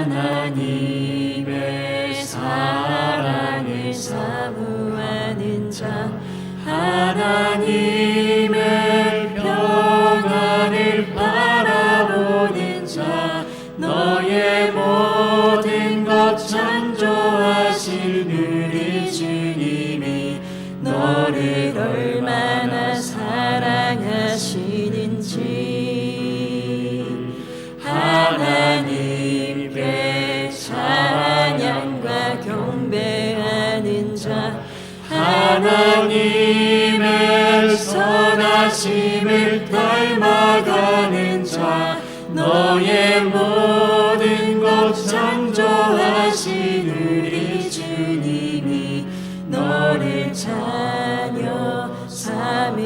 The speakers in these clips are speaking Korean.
하나님의 사랑을 사모하는 자, 하나님의 평안을 바라보는 자, 너의 모든 것 창조하신 우리 주님이 너를 얼마나 사랑하시는지 하나님께 찬양과 경배하는 자, 하나님의 선하심을 닮아가는 자, 너의 모든 것 창조하신 우리 주님이 너를 자녀 삼으셨네.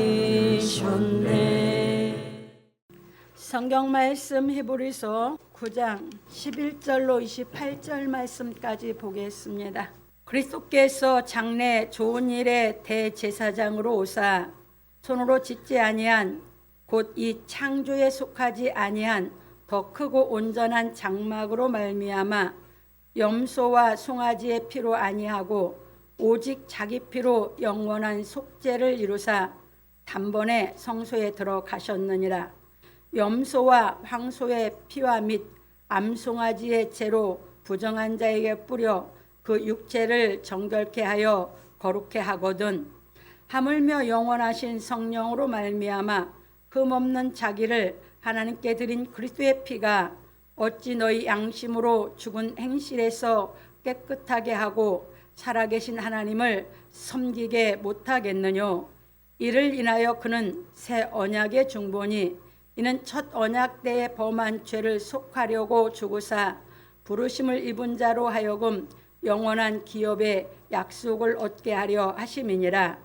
성경 말씀 히브리서 9장 11절로 28절 말씀까지 보겠습니다. 그리스도께서 장래 좋은 일의 대제사장으로 오사 손으로 짓지 아니한 곧 이 창조에 속하지 아니한 더 크고 온전한 장막으로 말미암아 염소와 송아지의 피로 아니하고 오직 자기 피로 영원한 속죄를 이루사 단번에 성소에 들어가셨느니라. 염소와 황소의 피와 및 암송아지의 죄로 부정한 자에게 뿌려 그 육체를 정결케 하여 거룩케 하거든 하물며 영원하신 성령으로 말미암아 흠없는 자기를 하나님께 드린 그리스도의 피가 어찌 너희 양심으로 죽은 행실에서 깨끗하게 하고 살아계신 하나님을 섬기게 못하겠느뇨. 이를 인하여 그는 새 언약의 중보니 이는 첫 언약 때에 범한 죄를 속하려고 죽으사 부르심을 입은 자로 하여금 영원한 기업의 약속을 얻게 하려 하심이니라.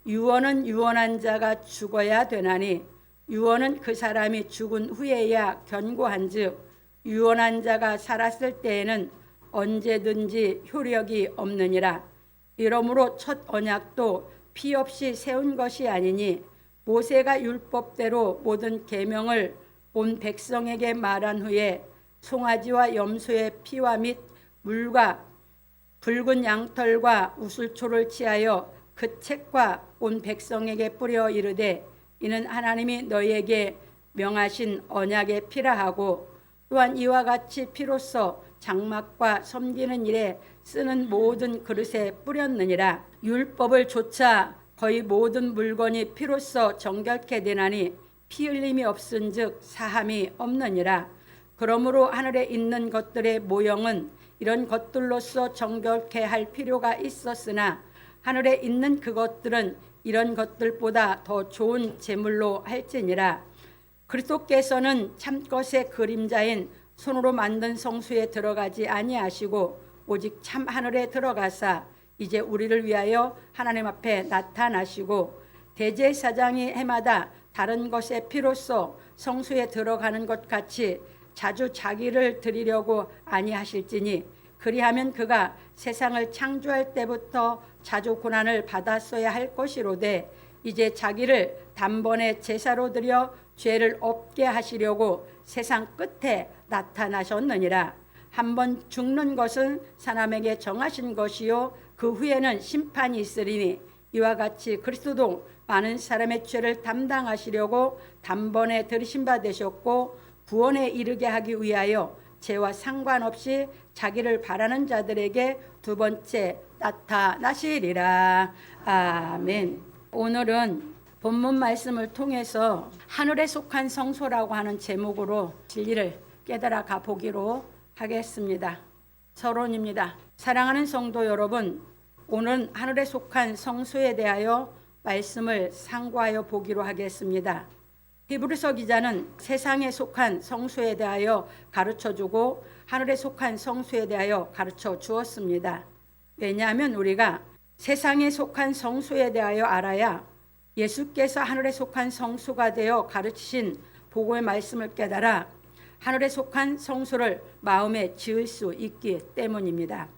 유언은 유언한 자가 죽어야 되나니 유언은 그 사람이 죽은 후에야 견고한즉 유언한 자가 살았을 때에는 언제든지 효력이 없느니라. 이러므로 첫 언약도 피 없이 세운 것이 아니니 모세가 율법대로 모든 계명을 온 백성에게 말한 후에 송아지와 염소의 피와 및 물과 붉은 양털과 우슬초를 취하여 그 책과 온 백성에게 뿌려 이르되 이는 하나님이 너희에게 명하신 언약의 피라 하고 또한 이와 같이 피로써 장막과 섬기는 일에 쓰는 모든 그릇에 뿌렸느니라. 율법을 조차 거의 모든 물건이 피로써 정결케 되나니 피 흘림이 없은즉 사함이 없느니라. 그러므로 하늘에 있는 것들의 모형은 이런 것들로서 정결케 할 필요가 있었으나 하늘에 있는 그것들은 이런 것들보다 더 좋은 제물로 할지니라. 그리스도께서는 참것의 그림자인 손으로 만든 성소에 들어가지 아니하시고 오직 참 하늘에 들어가사 이제 우리를 위하여 하나님 앞에 나타나시고 대제사장이 해마다 다른 것의 피로써 성소에 들어가는 것 같이 자주 자기를 드리려고 아니하실지니 그리하면 그가 세상을 창조할 때부터 자주 고난을 받았어야 할 것이로되 이제 자기를 단번에 제사로 드려 죄를 없게 하시려고 세상 끝에 나타나셨느니라. 한번 죽는 것은 사람에게 정하신 것이요 그 후에는 심판이 있으리니 이와 같이 그리스도도 많은 사람의 죄를 담당하시려고 단번에 들이신 바 되셨고 구원에 이르게 하기 위하여 죄와 상관없이 자기를 바라는 자들에게 두 번째 나타나시리라. 아멘. 오늘은 본문 말씀을 통해서 하늘에 속한 성소라고 하는 제목으로 진리를 깨달아 가보기로 하겠습니다. 서론입니다. 사랑하는 성도 여러분, 오늘 하늘에 속한 성소에 대하여 말씀을 상고하여 보기로 하겠습니다. 히브리서 기자는 세상에 속한 성소에 대하여 가르쳐주고 하늘에 속한 성소에 대하여 가르쳐 주었습니다. 왜냐하면 우리가 세상에 속한 성소에 대하여 알아야 예수께서 하늘에 속한 성소가 되어 가르치신 복음의 말씀을 깨달아 하늘에 속한 성소를 마음에 지을 수 있기 때문입니다.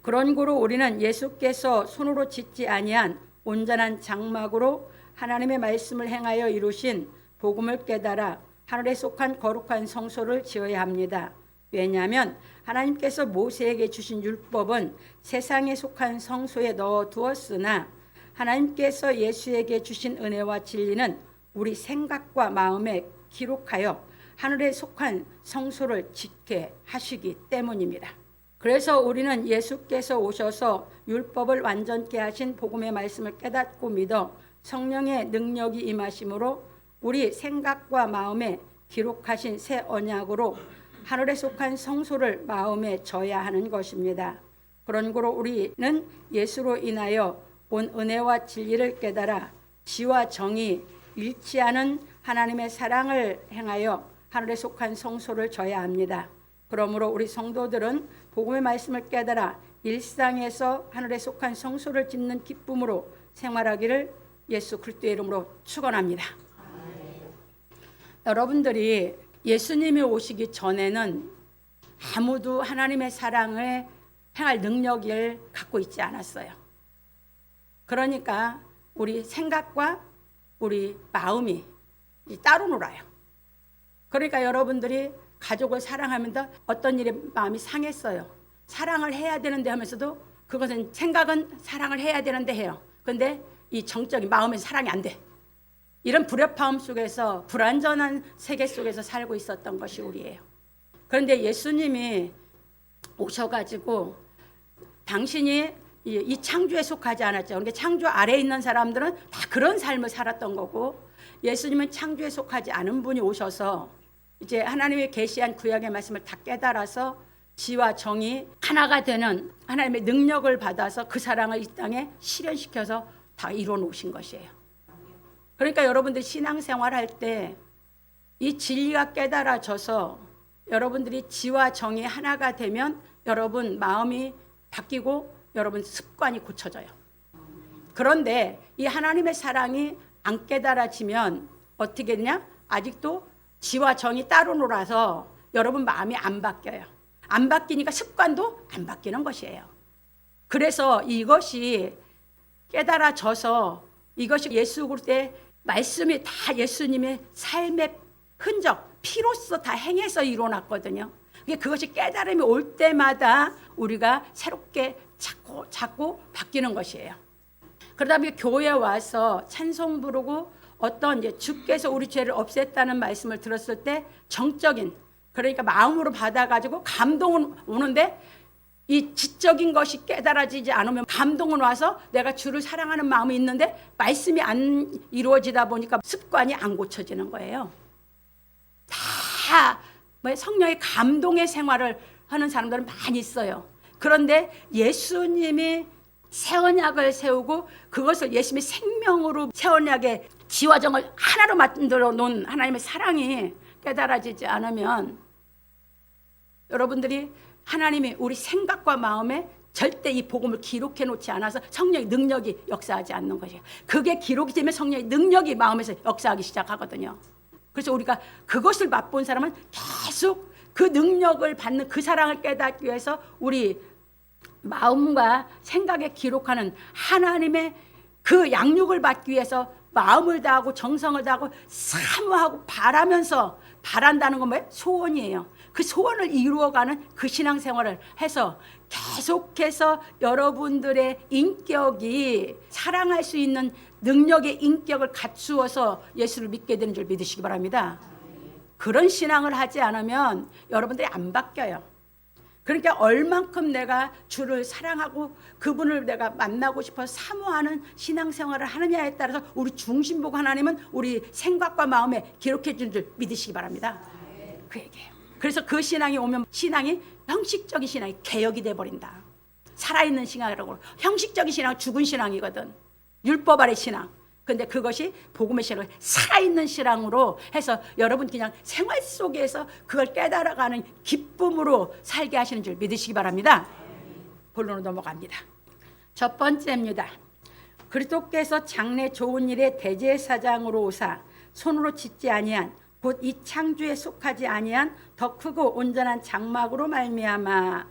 그런 고로 우리는 예수께서 손으로 짓지 아니한 온전한 장막으로 하나님의 말씀을 행하여 이루신 복음을 깨달아 하늘에 속한 거룩한 성소를 지어야 합니다. 왜냐하면 하나님께서 모세에게 주신 율법은 세상에 속한 성소에 넣어 두었으나 하나님께서 예수에게 주신 은혜와 진리는 우리 생각과 마음에 기록하여 하늘에 속한 성소를 짓게 하시기 때문입니다. 그래서 우리는 예수께서 오셔서 율법을 완전케 하신 복음의 말씀을 깨닫고 믿어 성령의 능력이 임하심으로 우리 생각과 마음에 기록하신 새 언약으로 하늘에 속한 성소를 마음에 져야 하는 것입니다. 그런 거로 우리는 예수로 인하여 온 은혜와 진리를 깨달아 지와 정이 일치하는 하나님의 사랑을 행하여 하늘에 속한 성소를 져야 합니다. 그러므로 우리 성도들은 복음의 말씀을 깨달아 일상에서 하늘에 속한 성소를 짓는 기쁨으로 생활하기를 예수 그리스도의 이름으로 축원합니다. 여러분들이 예수님이 오시기 전에는 아무도 하나님의 사랑을 행할 능력을 갖고 있지 않았어요. 그러니까 우리 생각과 우리 마음이 따로 놀아요. 그러니까 여러분들이 가족을 사랑하면서 어떤 일에 마음이 상했어요. 사랑을 해야 되는데 하면서도 그것은 생각은 사랑을 해야 되는데 해요. 근데 이 정적인 마음의 사랑이 안 돼. 이런 불협화음 속에서 불완전한 세계 속에서 살고 있었던 것이 우리예요. 그런데 예수님이 오셔가지고 당신이 이 창조에 속하지 않았죠. 그러니까 창조 아래에 있는 사람들은 다 그런 삶을 살았던 거고 예수님은 창조에 속하지 않은 분이 오셔서 이제 하나님의 계시한 구약의 말씀을 다 깨달아서 지와 정이 하나가 되는 하나님의 능력을 받아서 그 사랑을 이 땅에 실현시켜서 다 이루어 놓으신 것이에요. 그러니까 여러분들이 신앙생활 할 때 이 진리가 깨달아져서 여러분들이 지와 정이 하나가 되면 여러분 마음이 바뀌고 여러분 습관이 고쳐져요. 그런데 이 하나님의 사랑이 안 깨달아지면 어떻게 되냐? 아직도 지와 정이 따로 놀아서 여러분 마음이 안 바뀌어요. 안 바뀌니까 습관도 안 바뀌는 것이에요. 그래서 이것이 깨달아져서 이것이 예수 그리스도의 말씀이 다 예수님의 삶의 흔적, 피로써 다 행해서 이루어놨거든요. 그것이 깨달음이 올 때마다 우리가 새롭게 자꾸 바뀌는 것이에요. 그러다 보니 교회에 와서 찬송 부르고 어떤 이제 주께서 우리 죄를 없앴다는 말씀을 들었을 때 정적인 그러니까 마음으로 받아가지고 감동은 오는데 이 지적인 것이 깨달아지지 않으면 감동은 와서 내가 주를 사랑하는 마음이 있는데 말씀이 안 이루어지다 보니까 습관이 안 고쳐지는 거예요. 다 성령의 감동의 생활을 하는 사람들은 많이 있어요. 그런데 예수님이 새 언약을 세우고 그것을 예수님의 생명으로 새 언약의 지와 정을 하나로 만들어 놓은 하나님의 사랑이 깨달아지지 않으면 여러분들이 하나님이 우리 생각과 마음에 절대 이 복음을 기록해 놓지 않아서 성령의 능력이 역사하지 않는 것이에요. 그게 기록이 되면 성령의 능력이 마음에서 역사하기 시작하거든요. 그래서 우리가 그것을 맛본 사람은 계속 그 능력을 받는 그 사랑을 깨닫기 위해서 우리 마음과 생각에 기록하는 하나님의 그 양육을 받기 위해서 마음을 다하고 정성을 다하고 사모하고 바라면서 바란다는 건 뭐예요? 소원이에요. 그 소원을 이루어가는 그 신앙생활을 해서 계속해서 여러분들의 인격이 사랑할 수 있는 능력의 인격을 갖추어서 예수를 믿게 되는 줄 믿으시기 바랍니다. 그런 신앙을 하지 않으면 여러분들이 안 바뀌어요. 그러니까 얼만큼 내가 주를 사랑하고 그분을 내가 만나고 싶어 사모하는 신앙생활을 하느냐에 따라서 우리 중심보고 하나님은 우리 생각과 마음에 기록해 준 줄 믿으시기 바랍니다. 그 얘기예요. 그래서 그 신앙이 오면 신앙이 형식적인 신앙이 개혁이 돼버린다. 살아있는 신앙이라고. 형식적인 신앙은 죽은 신앙이거든. 율법 아래 신앙. 근데 그것이 복음의 신앙을 살아있는 신앙으로 해서 여러분 그냥 생활 속에서 그걸 깨달아가는 기쁨으로 살게 하시는 줄 믿으시기 바랍니다. 본론으로 넘어갑니다. 첫 번째입니다. 그리스도께서 장래 좋은 일의 대제사장으로 오사 손으로 짓지 아니한 곧 이 창조에 속하지 아니한 더 크고 온전한 장막으로 말미암아.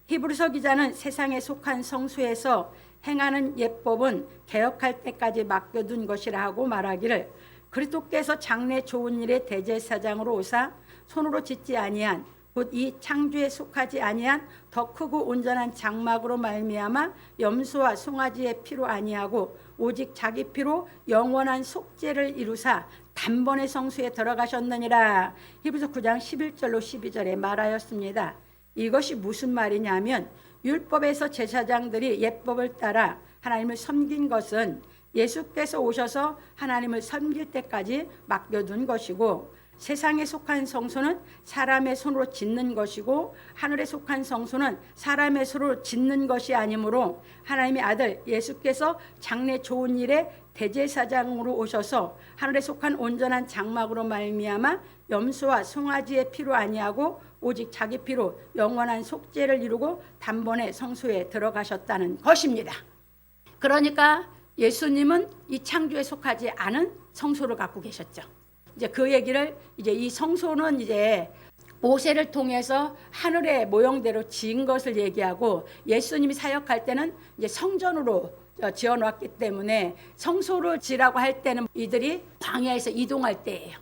히브리서 기자는 세상에 속한 성소에서 행하는 예법은 개혁할 때까지 맡겨둔 것이라 하고 말하기를 그리스도께서 장래 좋은 일의 대제사장으로 오사 손으로 짓지 아니한 곧 이 창조에 속하지 아니한 더 크고 온전한 장막으로 말미암아 염소와 송아지의 피로 아니하고 오직 자기 피로 영원한 속죄를 이루사 단번에 성소에 들어가셨느니라. 히브리서 9장 11절로 12절에 말하였습니다. 이것이 무슨 말이냐면 율법에서 제사장들이 예법을 따라 하나님을 섬긴 것은 예수께서 오셔서 하나님을 섬길 때까지 맡겨둔 것이고, 세상에 속한 성소는 사람의 손으로 짓는 것이고 하늘에 속한 성소는 사람의 손으로 짓는 것이 아니므로 하나님의 아들 예수께서 장래 좋은 일에 대제사장으로 오셔서 하늘에 속한 온전한 장막으로 말미암아 염소와 송아지의 피로 아니하고 오직 자기 피로 영원한 속죄를 이루고 단번에 성소에 들어가셨다는 것입니다. 그러니까 예수님은 이 창조에 속하지 않은 성소를 갖고 계셨죠. 이제 그 얘기를 이제 이 성소는 이제 모세를 통해서 하늘의 모형대로 지은 것을 얘기하고, 예수님이 사역할 때는 이제 성전으로 지어놨기 때문에 성소를 지라고 할 때는 이들이 광야에서 이동할 때예요.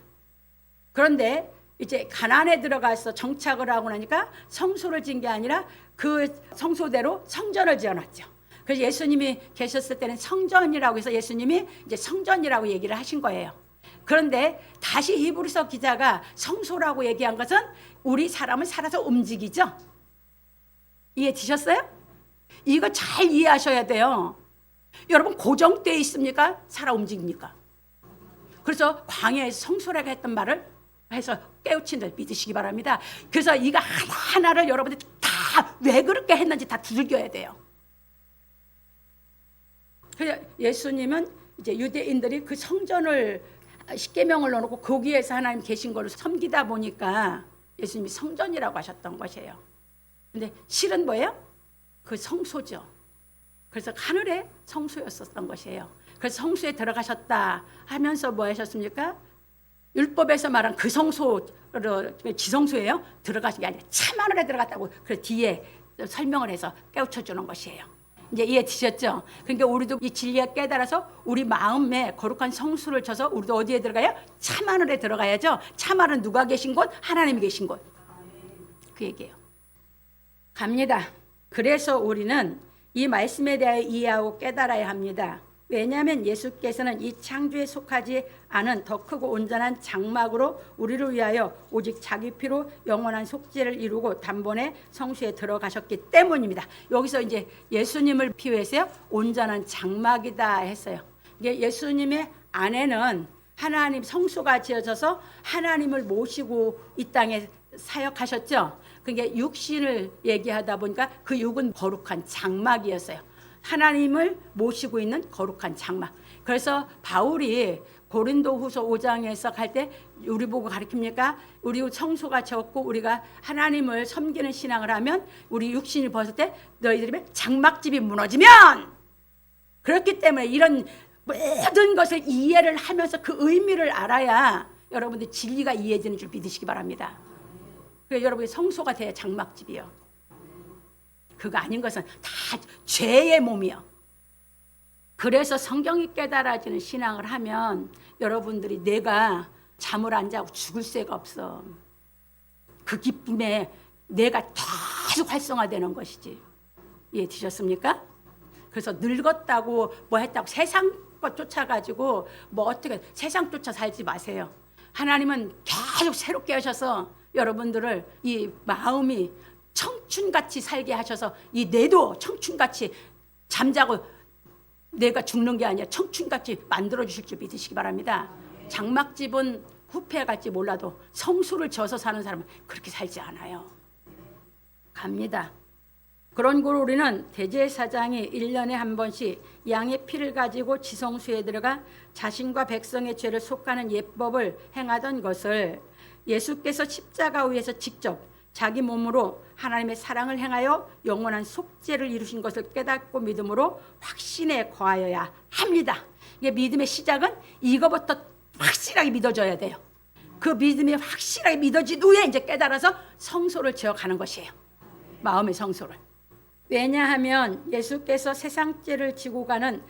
그런데 이제 가나안에 들어가서 정착을 하고 나니까 성소를 지은 게 아니라 그 성소대로 성전을 지어놨죠. 그래서 예수님이 계셨을 때는 성전이라고 해서 예수님이 이제 성전이라고 얘기를 하신 거예요. 그런데 다시 히브리서 기자가 성소라고 얘기한 것은 우리 사람은 살아서 움직이죠. 이해되셨어요? 이거 잘 이해하셔야 돼요. 여러분 고정되어 있습니까? 살아 움직입니까? 그래서 광야에서 성소라고 했던 말을 해서 깨우친 들 믿으시기 바랍니다. 그래서 이거 하나하나를 여러분들이 다 왜 그렇게 했는지 다 두들겨야 돼요. 그래서 예수님은 이제 유대인들이 그 성전을 십계명을 넣어놓고 거기에서 하나님 계신 걸로 섬기다 보니까 예수님이 성전이라고 하셨던 것이에요. 근데 실은 뭐예요? 그 성소죠. 그래서 하늘의 성소였었던 것이에요. 그래서 성소에 들어가셨다 하면서 뭐 하셨습니까? 율법에서 말한 그 성소, 지성소예요. 들어가신 게 아니라 참 하늘에 들어갔다고 그 뒤에 설명을 해서 깨우쳐 주는 것이에요. 이제 이해되셨죠? 그러니까 우리도 이 진리에 깨달아서 우리 마음에 거룩한 성수를 쳐서 우리도 어디에 들어가요? 참 하늘에 들어가야죠. 참 하늘은 누가 계신 곳? 하나님이 계신 곳. 그 얘기예요. 갑니다. 그래서 우리는 이 말씀에 대하여 이해하고 깨달아야 합니다. 왜냐하면 예수께서는 이 창조에 속하지 않은 더 크고 온전한 장막으로 우리를 위하여 오직 자기 피로 영원한 속죄를 이루고 단번에 성소에 들어가셨기 때문입니다. 여기서 이제 예수님을 비유해서요, 온전한 장막이다 했어요. 이게 예수님의 안에는 하나님 성소가 지어져서 하나님을 모시고 이 땅에 사역하셨죠. 그게 육신을 얘기하다 보니까 그 육은 거룩한 장막이었어요. 하나님을 모시고 있는 거룩한 장막. 그래서 바울이 고린도후서 5장에서 갈 때 우리 보고 가르칩니까? 우리 성소가 적고 우리가 하나님을 섬기는 신앙을 하면 우리 육신이 벗을 때 너희들이 장막집이 무너지면, 그렇기 때문에 이런 모든 것을 이해를 하면서 그 의미를 알아야 여러분들 진리가 이해되는 줄 믿으시기 바랍니다. 그래서 여러분이 성소가 돼야 장막집이요. 그거 아닌 것은 다 죄의 몸이요. 그래서 성경이 깨달아지는 신앙을 하면 여러분들이 내가 잠을 안 자고 죽을 새가 없어. 그 기쁨에 내가 계속 활성화되는 것이지. 이해되셨습니까? 그래서 늙었다고 뭐 했다고 세상 것 쫓아가지고 뭐 어떻게 세상 쫓아 살지 마세요. 하나님은 계속 새롭게 하셔서 여러분들을 이 마음이 청춘같이 살게 하셔서 이 뇌도 청춘같이 잠자고 내가 죽는 게 아니라 청춘같이 만들어주실 줄 믿으시기 바랍니다. 장막집은 후패 갈지 몰라도 성수를 져서 사는 사람은 그렇게 살지 않아요. 갑니다. 그런 고로 우리는 대제사장이 1년에 한 번씩 양의 피를 가지고 지성소에 들어가 자신과 백성의 죄를 속하는 예법을 행하던 것을 예수께서 십자가 위에서 직접 자기 몸으로 하나님의 사랑을 행하여 영원한 속죄를 이루신 것을 깨닫고 믿음으로 확신에 거하여야 합니다. 이게 믿음의 시작은 이거부터 확실하게 믿어져야 돼요. 그 믿음이 확실하게 믿어진 후에 이제 깨달아서 성소를 지어가는 것이에요. 마음의 성소를. 왜냐하면 예수께서 세상 죄를 지고 가는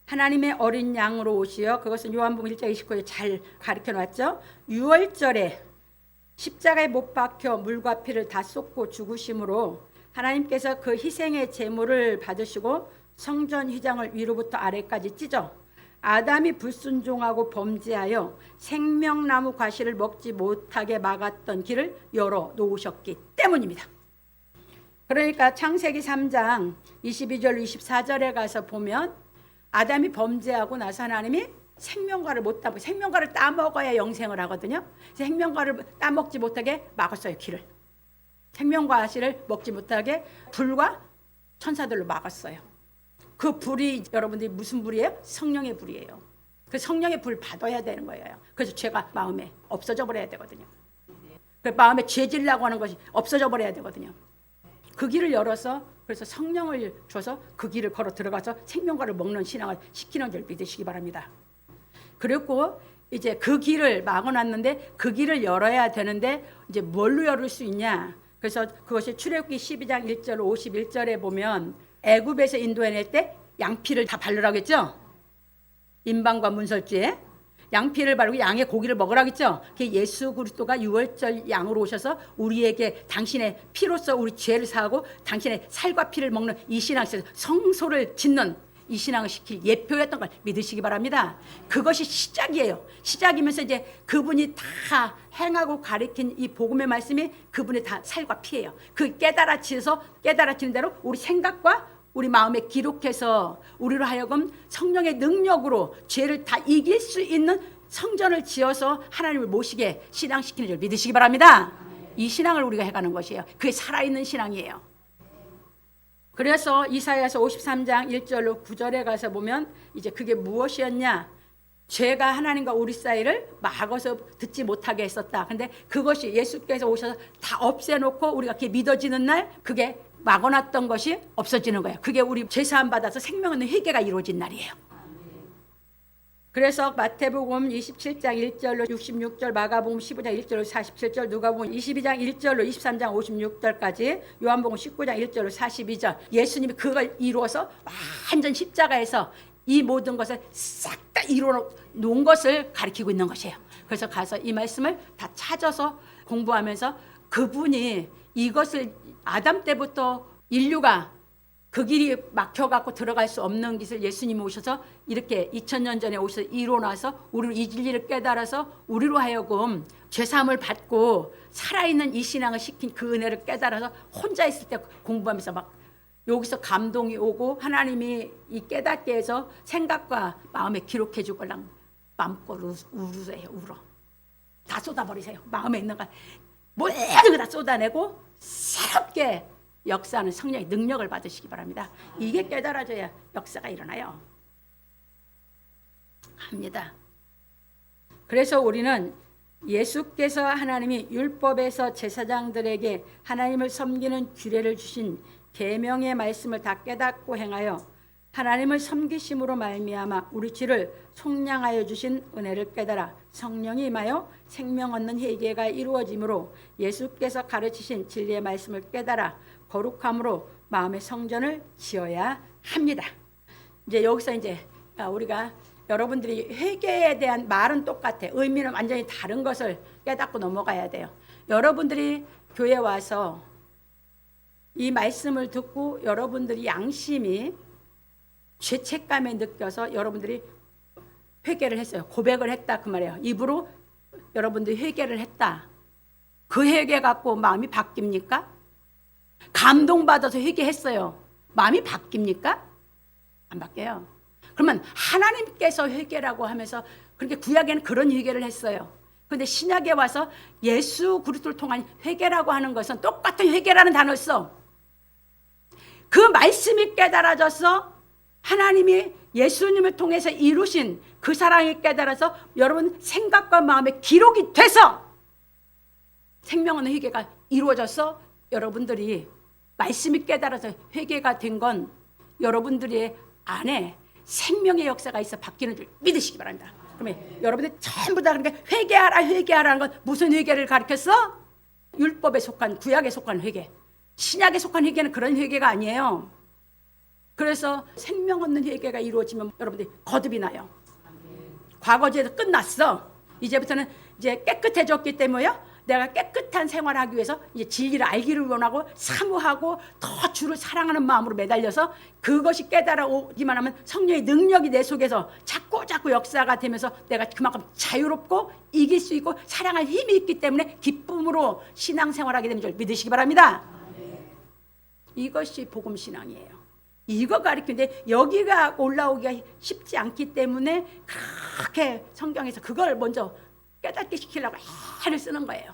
하나님의 어린 양으로 오시어, 그것은 요한복음 1장 29절에 잘 가르쳐 놨죠. 6월절에 십자가에 못 박혀 물과 피를 다 쏟고 죽으심으로 하나님께서 그 희생의 제물을 받으시고 성전 휘장을 위로부터 아래까지 찢어 아담이 불순종하고 범죄하여 생명나무 과실을 먹지 못하게 막았던 길을 열어 놓으셨기 때문입니다. 그러니까 창세기 3장 22절 24절에 가서 보면 아담이 범죄하고 나서 하나님이 생명과를 못 따먹고, 생명과를 따먹어야 영생을 하거든요. 생명과를 따먹지 못하게 막았어요. 길을. 생명과실을 먹지 못하게 불과 천사들로 막았어요. 그 불이 여러분들이 무슨 불이에요? 성령의 불이에요. 그 성령의 불 받아야 되는 거예요. 그래서 죄가 마음에 없어져 버려야 되거든요. 그 마음에 죄질라고 하는 것이 없어져 버려야 되거든요. 그 길을 열어서 그래서 성령을 줘서 그 길을 걸어 들어가서 생명과를 먹는 신앙을 시키는 줄 믿으시기 바랍니다. 그리고 이제 그 길을 막아놨는데 그 길을 열어야 되는데 이제 뭘로 열을 수 있냐? 그래서 그것이 출애굽기 12장 1절 51절에 보면 애굽에서 인도해낼 때 양피를 다 바르라고 했죠. 임방과 문설주에 양피를 바르고 양의 고기를 먹으라고 했죠. 그게 예수 그리스도가 유월절 양으로 오셔서 우리에게 당신의 피로써 우리 죄를 사하고 당신의 살과 피를 먹는 이 신앙에서 성소를 짓는 이 신앙을 시킬 예표였던 걸 믿으시기 바랍니다. 그것이 시작이에요. 시작이면서 이제 그분이 다 행하고 가리킨 이 복음의 말씀이 그분의 다 살과 피예요. 그 깨달아지는 대로 우리 생각과 우리 마음에 기록해서 우리로 하여금 성령의 능력으로 죄를 다 이길 수 있는 성전을 지어서 하나님을 모시게 신앙시키는 줄 믿으시기 바랍니다. 이 신앙을 우리가 해가는 것이에요. 그게 살아있는 신앙이에요. 그래서 이사야서 53장 1절로 9절에 가서 보면 이제 그게 무엇이었냐? 죄가 하나님과 우리 사이를 막아서 듣지 못하게 했었다. 근데 그것이 예수께서 오셔서 다 없애놓고 우리가 그게 믿어지는 날 그게 막아놨던 것이 없어지는 거예요. 그게 우리 죄사함 받아서 생명 있는 회개가 이루어진 날이에요. 그래서 마태복음 27장 1절로 66절, 마가복음 15장 1절로 47절, 누가복음 22장 1절로 23장 56절까지, 요한복음 19장 1절로 42절, 예수님이 그걸 이루어서 완전 십자가에서 이 모든 것을 싹 다 이루어 놓은 것을 가리키고 있는 것이에요. 그래서 가서 이 말씀을 다 찾아서 공부하면서 그분이 이것을 아담 때부터 인류가 그 길이 막혀갖고 들어갈 수 없는 것을 예수님이 오셔서 이렇게 2000년 전에 오셔서 이뤄놔서 우리로 이 진리를 깨달아서 우리로 하여금 죄사함을 받고 살아있는 이 신앙을 시킨 그 은혜를 깨달아서 혼자 있을 때 공부하면서 막 여기서 감동이 오고 하나님이 이 깨닫게 해서 생각과 마음에 기록해 주걸랑 마음껏 우르세요. 울어. 다 쏟아버리세요. 마음에 있는 거 모든 거 다 쏟아내고 새롭게 역사하는 성령의 능력을 받으시기 바랍니다. 이게 깨달아져야 역사가 일어나요. 합니다. 그래서 우리는 예수께서 하나님이 율법에서 제사장들에게 하나님을 섬기는 규례를 주신 계명의 말씀을 다 깨닫고 행하여 하나님을 섬기심으로 말미암아 우리 죄를 속량하여 주신 은혜를 깨달아 성령이 임하여 생명 얻는 회개가 이루어지므로 예수께서 가르치신 진리의 말씀을 깨달아 거룩함으로 마음의 성전을 지어야 합니다. 이제 여기서 이제 우리가 여러분들이 회개에 대한 말은 똑같아. 의미는 완전히 다른 것을 깨닫고 넘어가야 돼요. 여러분들이 교회 와서 이 말씀을 듣고 여러분들이 양심이 죄책감에 느껴서 여러분들이 회개를 했어요. 고백을 했다 그 말이에요. 입으로 여러분들이 회개를 했다. 그 회개 갖고 마음이 바뀝니까? 감동받아서 회개했어요. 마음이 바뀝니까? 안 바뀌어요. 그러면 하나님께서 회개라고 하면서 그렇게 구약에는 그런 회개를 했어요. 그런데 신약에 와서 예수 그리스도를 통한 회개라고 하는 것은 똑같은 회개라는 단어를 써. 그 말씀이 깨달아져서 하나님이 예수님을 통해서 이루신 그 사랑이 깨달아서 여러분 생각과 마음에 기록이 돼서 생명 없는 회개가 이루어져서 여러분들이 말씀이 깨달아서 회개가 된 건 여러분들의 안에 생명의 역사가 있어 바뀌는 줄 믿으시기 바랍니다. 그러면 여러분들 전부 다 그러니까 회개하라는 건 무슨 회개를 가르쳤어? 율법에 속한 구약에 속한 회개. 신약에 속한 회개는 그런 회개가 아니에요. 그래서 생명 없는 회개가 이루어지면 여러분들이 거듭이 나요. 과거제도 끝났어. 이제부터는 이제 깨끗해졌기 때문에요. 내가 깨끗한 생활하기 위해서 이제 진리를 알기를 원하고 사모하고 더 주를 사랑하는 마음으로 매달려서 그것이 깨달아오기만 하면 성령의 능력이 내 속에서 자꾸 역사가 되면서 내가 그만큼 자유롭고 이길 수 있고 사랑할 힘이 있기 때문에 기쁨으로 신앙생활하게 되는 줄 믿으시기 바랍니다. 이것이 복음신앙이에요. 이거 가르치는데 여기가 올라오기가 쉽지 않기 때문에 그렇게 성경에서 그걸 먼저 깨닫게 시키려고 애를 쓰는 거예요.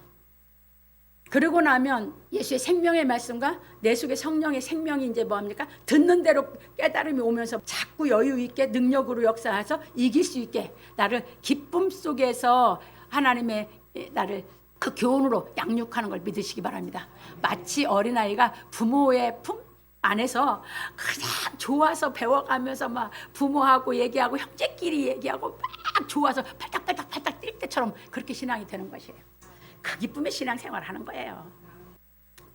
그러고 나면 예수의 생명의 말씀과 내 속에 성령의 생명이 이제 뭐합니까? 듣는 대로 깨달음이 오면서 자꾸 여유 있게 능력으로 역사해서 이길 수 있게 나를 기쁨 속에서 하나님의 나를 그 교훈으로 양육하는 걸 믿으시기 바랍니다. 마치 어린아이가 부모의 품 안에서 그냥 좋아서 배워가면서 막 부모하고 얘기하고 형제끼리 얘기하고 막 좋아서 팔딱팔딱 뛸 때처럼 그렇게 신앙이 되는 것이에요. 그 기쁨의 신앙생활을 하는 거예요.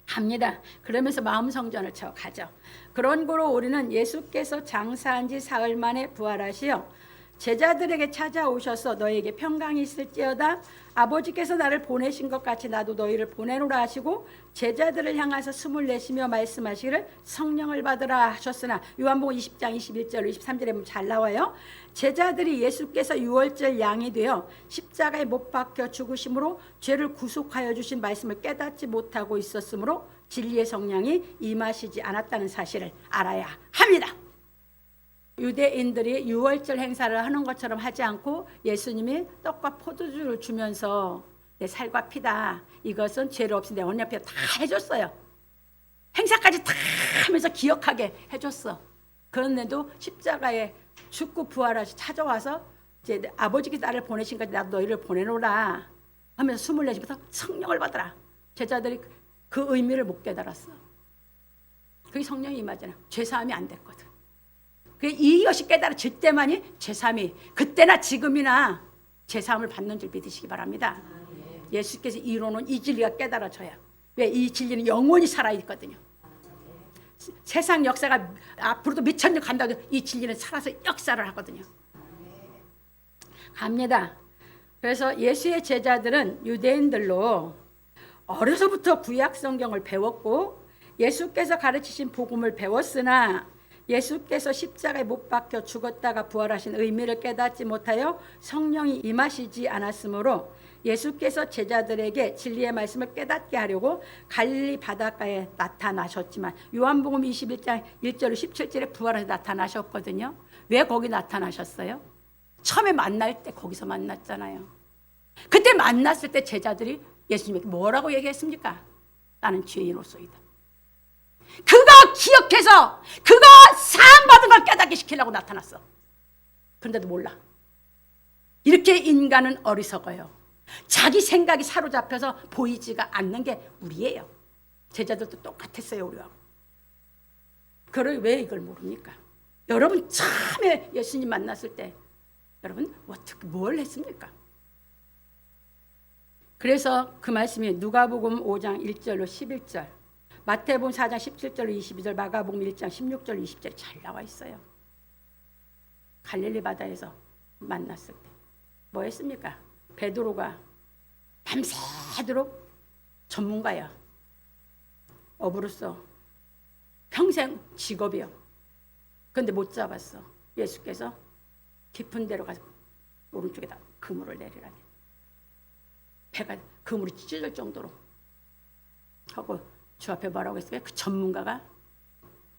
합니다. 그러면서 마음 성전을 쳐 가죠. 그런 거로 우리는 예수께서 장사한 지 사흘 만에 부활하시어 제자들에게 찾아오셔서 너희에게 평강이 있을지어다 아버지께서 나를 보내신 것 같이 나도 너희를 보내노라 하시고 제자들을 향하서 숨을 내쉬며 말씀하시기를 성령을 받으라 하셨으나 요한복음 20장 21절 23절에 보면 잘 나와요. 제자들이 예수께서 유월절 양이 되어 십자가에 못 박혀 죽으심으로 죄를 구속하여 주신 말씀을 깨닫지 못하고 있었으므로 진리의 성령이 임하시지 않았다는 사실을 알아야 합니다. 유대인들이 유월절 행사를 하는 것처럼 하지 않고 예수님이 떡과 포도주를 주면서 내 살과 피다 이것은 죄를 없이 내 언니 앞에 다 해줬어요. 행사까지 다 하면서 기억하게 해줬어. 그런데도 십자가에 죽고 부활하시 찾아와서 이제 아버지께서 나를 보내신 것이 나도 너희를 보내노라 하면서 숨을 내쉬면서 성령을 받아라. 제자들이 그 의미를 못 깨달았어. 그게 성령이 임하잖아. 죄사함이 안 됐거든. 이것이 깨달아질 때만이 죄사함이 그때나 지금이나 죄사함을 받는 줄 믿으시기 바랍니다. 예수께서 이루는 이 진리가 깨달아져야. 왜? 이 진리는 영원히 살아있거든요. 세상 역사가 앞으로도 몇천 년 간다고 이 진리는 살아서 역사를 하거든요. 갑니다. 그래서 예수의 제자들은 유대인들로 어려서부터 구약 성경을 배웠고 예수께서 가르치신 복음을 배웠으나 예수께서 십자가에 못 박혀 죽었다가 부활하신 의미를 깨닫지 못하여 성령이 임하시지 않았으므로 예수께서 제자들에게 진리의 말씀을 깨닫게 하려고 갈릴리 바닷가에 나타나셨지만 요한복음 21장 1절 17절에 부활해서 나타나셨거든요. 왜 거기 나타나셨어요? 처음에 만날 때 거기서 만났잖아요. 그때 만났을 때 제자들이 예수님에게 뭐라고 얘기했습니까? 나는 죄인으로서이다. 그거 기억해서 그거 사함받은 걸 깨닫게 시키려고 나타났어. 그런데도 몰라. 이렇게 인간은 어리석어요. 자기 생각이 사로잡혀서 보이지가 않는 게 우리예요. 제자들도 똑같았어요. 우리하고. 그걸 왜 이걸 모릅니까? 여러분 처음에 예수님 만났을 때 여러분 어떻게 뭘 했습니까? 그래서 그 말씀이 누가복음 5장 1절로 11절 마태복음 4장 17절로 22절 마가복음 1장 16절로 20절에 잘 나와 있어요. 갈릴리 바다에서 만났을 때 뭐 했습니까? 베드로가 밤새도록 전문가야. 어부로서 평생 직업이요. 그런데 못 잡았어. 예수께서 깊은 데로 가서 오른쪽에다 그물을 내리라니. 배가 그물이 찢어질 정도로 하고 주 앞에 뭐라고 했어요? 그 전문가가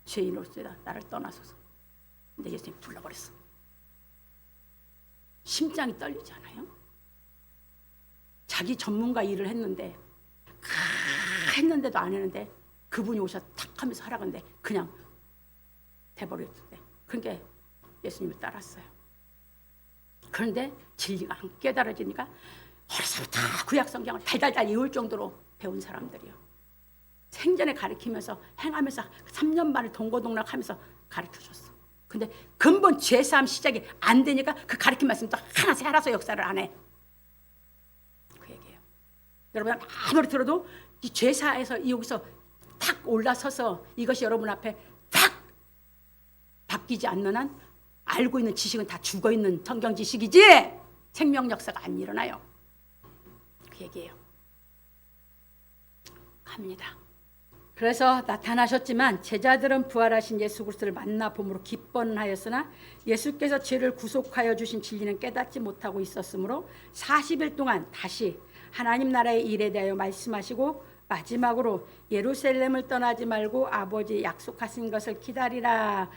죄인으로서 나를 떠나소서. 근데 예수님이 불러버렸어. 심장이 떨리지 않아요? 자기 전문가 일을 했는데 했는데도 안 했는데 그분이 오셔서 탁 하면서 하라는데 그냥 돼버렸을 때 그러니까 예수님을 따랐어요. 그런데 진리가 안 깨달아지니까 어려서부터 구약 성경을 달달달 외울 정도로 배운 사람들이요. 생전에 가르치면서 행하면서 3년 만에 동고동락하면서 가르쳐줬어. 근데 근본 죄사함 시작이 안 되니까 그 가르친 말씀도 하나씩 알아서 역사를 안 해. 그 얘기예요. 여러분 아무리 들어도 이 죄사에서 여기서 탁 올라서서 이것이 여러분 앞에 탁 바뀌지 않는 한 알고 있는 지식은 다 죽어있는 성경 지식이지 생명 역사가 안 일어나요. 그 얘기예요. 갑니다. 그래서 나타나셨지만 제자들은 부활하신 예수 그리스도를 만나 봄으로 기뻐는 하였으나 예수께서 죄를 구속하여 주신 진리는 깨닫지 못하고 있었으므로 40일 동안 다시 하나님 나라의 일에 대하여 말씀하시고 마지막으로 예루살렘을 떠나지 말고 아버지 약속하신 것을 기다리라.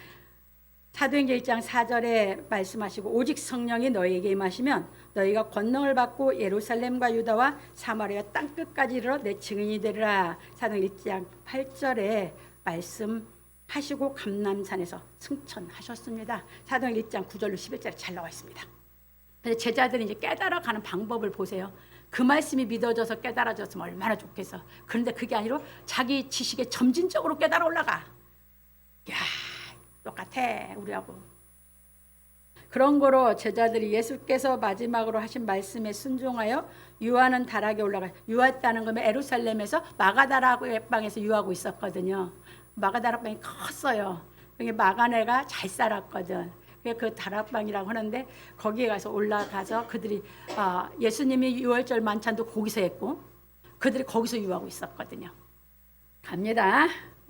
사도행전 1장 4절에 말씀하시고 오직 성령이 너희에게 임하시면 너희가 권능을 받고 예루살렘과 유다와 사마리아 땅끝까지 이르러 내 증인이 되리라. 사도행전 1장 8절에 말씀하시고 감람산에서 승천하셨습니다. 사도행전 1장 9절로 11절에 잘 나와 있습니다. 근데 제자들이 이제 깨달아가는 방법을 보세요. 그 말씀이 믿어져서 깨달아졌으면 얼마나 좋겠어. 그런데 그게 아니라 자기 지식에 점진적으로 깨달아 올라가. 야, 똑같아 우리하고. 그런 거로 제자들이 예수께서 마지막으로 하신 말씀에 순종하여 유하는 다락에 올라가. 유하했다는 거면 예루살렘에서 마가다락방에서 유하고 있었거든요. 마가다락방이 컸어요. 그게 마가네가 잘 살았거든. 그 다락방이라고 하는데 거기에 가서 올라가서 그들이 예수님이 유월절 만찬도 거기서 했고 그들이 거기서 유하고 있었거든요. 갑니다.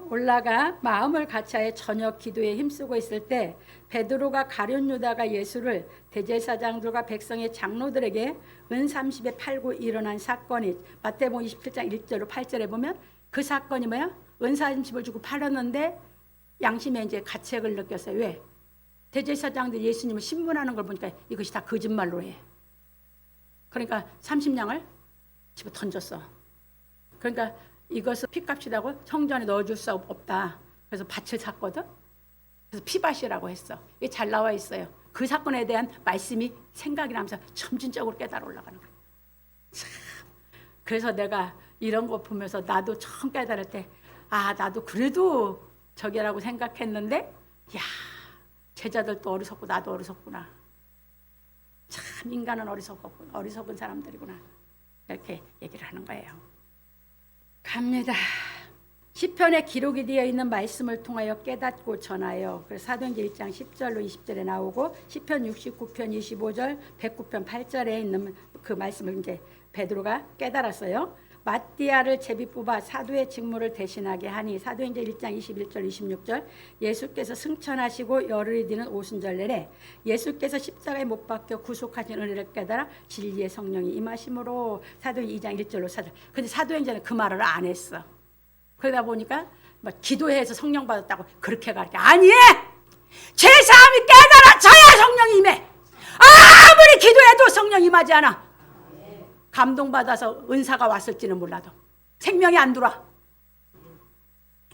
올라가 마음을 같이하여 저녁 기도에 힘쓰고 있을 때 베드로가 가룟 유다가 예수를 대제사장들과 백성의 장로들에게 은 30에 팔고 일어난 사건이 마태복음 27장 1절로 8절에 보면 그 사건이 뭐야? 은 30을 주고 팔았는데 양심에 이제 가책을 느꼈어요. 왜? 대제사장들이 예수님을 신문하는 걸 보니까 이것이 다 거짓말로 해. 그러니까 30냥을 집어 던졌어. 그러니까 이것을 피값이라고 성전에 넣어줄 수 없다. 그래서 밭을 샀거든. 그래서 피밭이라고 했어. 이게 잘 나와 있어요. 그 사건에 대한 말씀이 생각이 나면서 점진적으로 깨달아 올라가는 거야. 참. 그래서 내가 이런 거 보면서 나도 처음 깨달을 때 나도 그래도 저기라고 생각했는데 야 제자들도 어리석고 나도 어리석구나. 참 인간은 어리석은 사람들이구나. 이렇게 얘기를 하는 거예요. 갑니다. 시편에 기록이 되어 있는 말씀을 통하여 깨닫고 전하여. 그래서 사도행전 1장 10절로 20절에 나오고 시편 69편 25절 109편 8절에 있는 그 말씀을 이제 베드로가 깨달았어요. 마띠아를 제비 뽑아 사도의 직무를 대신하게 하니. 사도행전 1장 21절 26절 예수께서 승천하시고 열흘이 되는 오순절 내래 예수께서 십자가에 못 박혀 구속하신 은혜를 깨달아 진리의 성령이 임하심으로. 사도행전 2장 1절로 4절. 근데 사도행전은 그 말을 안 했어. 그러다 보니까 막 기도해서 성령 받았다고 그렇게 가르쳐. 아니! 죄사함이 깨달아져야 성령이 임해. 아무리 기도해도 성령 임하지 않아. 감동받아서 은사가 왔을지는 몰라도 생명이 안 들어와.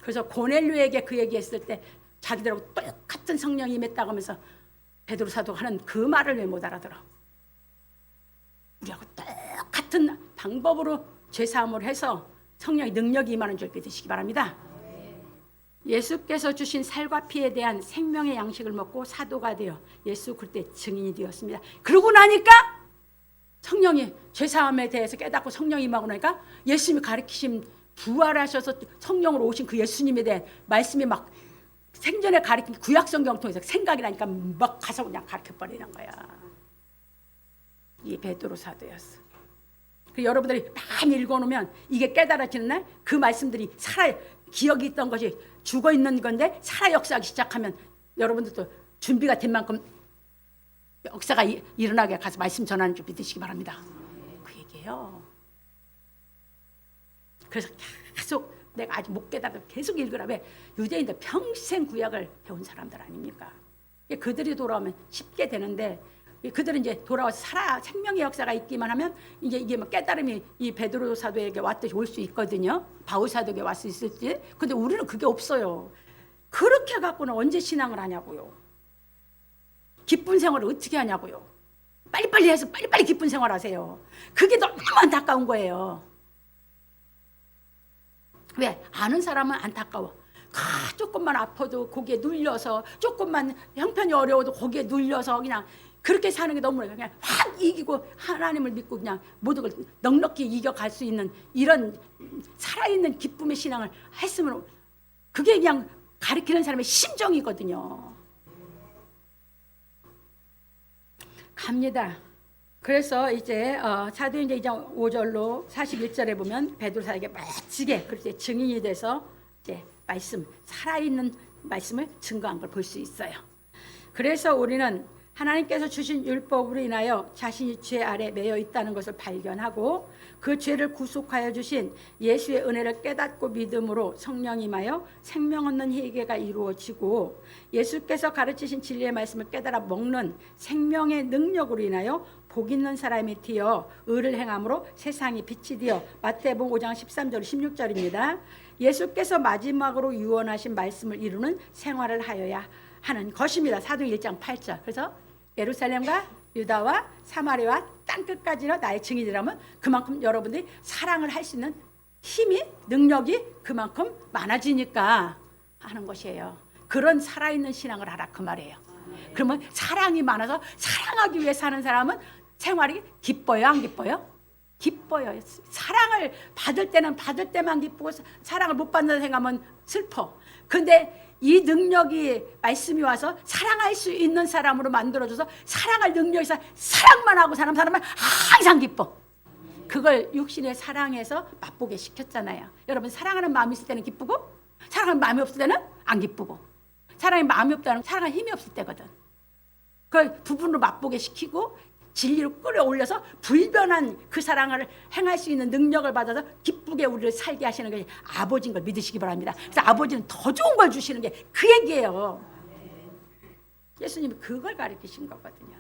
그래서 고넬료에게 그 얘기했을 때 자기들하고 똑같은 성령이 임했다고 하면서 베드로 사도가 하는 그 말을 왜 못 알아들어. 우리하고 똑같은 방법으로 죄사함을 해서 성령의 능력이 임하는 줄 믿으시기 바랍니다. 예수께서 주신 살과 피에 대한 생명의 양식을 먹고 사도가 되어 예수 그때 증인이 되었습니다. 그러고 나니까 성령이 죄사함에 대해서 깨닫고 성령이 임하고 나니까 예수님이 가르치신 부활하셔서 성령으로 오신 그 예수님에 대한 말씀이 막 생전에 가르친 구약성경 통해서 생각이 나니까 막 가서 그냥 가르쳐버리는 거야. 이 베드로 사도였어. 여러분들이 많이 읽어놓으면 이게 깨달아지는 날 그 말씀들이 살아 기억이 있던 것이 죽어있는 건데 살아 역사하기 시작하면 여러분들도 준비가 된 만큼 역사가 일어나게 가서 말씀 전하는 줄 믿으시기 바랍니다. 그 얘기예요. 그래서 계속 내가 아직 못 깨달아도 계속 읽으라. 왜? 유대인들 평생 구약을 배운 사람들 아닙니까? 그들이 돌아오면 쉽게 되는데 그들은 이제 돌아와서 생명의 역사가 있기만 하면 이제 이게 막 깨달음이 이 베드로 사도에게 왔듯이 올 수 있거든요. 바울 사도에게 왔을 수 있을지. 근데 우리는 그게 없어요. 그렇게 갖고는 언제 신앙을 하냐고요. 기쁜 생활을 어떻게 하냐고요. 빨리빨리 해서 빨리빨리 기쁜 생활 하세요. 그게 너무 안타까운 거예요. 왜? 아는 사람은 안타까워. 조금만 아파도 거기에 눌려서, 조금만 형편이 어려워도 거기에 눌려서 그냥 그렇게 사는 게 너무 그냥 확 이기고 하나님을 믿고 그냥 모든 걸 넉넉히 이겨갈 수 있는 이런 살아있는 기쁨의 신앙을 했으면 그게 그냥 가르치는 사람의 심정이거든요. 갑니다. 그래서 이제 사도행전 2장 5절로 41절에 보면 베드로사에게 멋지게 그렇게 증인이 돼서 이제 말씀, 살아있는 말씀을 증거한 걸 볼 수 있어요. 그래서 우리는 하나님께서 주신 율법으로 인하여 자신이 죄 아래 매여 있다는 것을 발견하고 그 죄를 구속하여 주신 예수의 은혜를 깨닫고 믿음으로 성령이 임하여 생명 얻는 회개가 이루어지고 예수께서 가르치신 진리의 말씀을 깨달아 먹는 생명의 능력으로 인하여 복 있는 사람이 되어 의를 행함으로 세상이 빛이 되어 마태복음 5장 13절 16절입니다. 예수께서 마지막으로 유언하신 말씀을 이루는 생활을 하여야 하는 것입니다. 사도행 1장 8절. 그래서 예루살렘과 유다와 사마리아와 땅끝까지로 나의 증인이라면 그만큼 여러분들이 사랑을 할 수 있는 힘이 능력이 그만큼 많아지니까 하는 것이에요. 그런 살아있는 신앙을 하라 그 말이에요. 그러면 사랑이 많아서 사랑하기 위해 사는 사람은 생활이 기뻐요 안 기뻐요? 기뻐요. 사랑을 받을 때는 받을 때만 기쁘고 사랑을 못 받는 생각하면 슬퍼. 근데 이 능력이 말씀이 와서 사랑할 수 있는 사람으로 만들어줘서 사랑할 능력이 있어 사랑만 하고 사는 사람은 항상 기뻐. 그걸 육신의 사랑에서 맛보게 시켰잖아요. 여러분 사랑하는 마음이 있을 때는 기쁘고 사랑하는 마음이 없을 때는 안 기쁘고 사랑의 마음이 없다는 건 사랑할 힘이 없을 때거든. 그걸 부분으로 맛보게 시키고 진리로 끌어올려서 불변한 그 사랑을 행할 수 있는 능력을 받아서 기쁘게 우리를 살게 하시는 게 아버지인 걸 믿으시기 바랍니다. 그래서 아버지는 더 좋은 걸 주시는 게 그 얘기예요. 예수님이 그걸 가르치신 거거든요.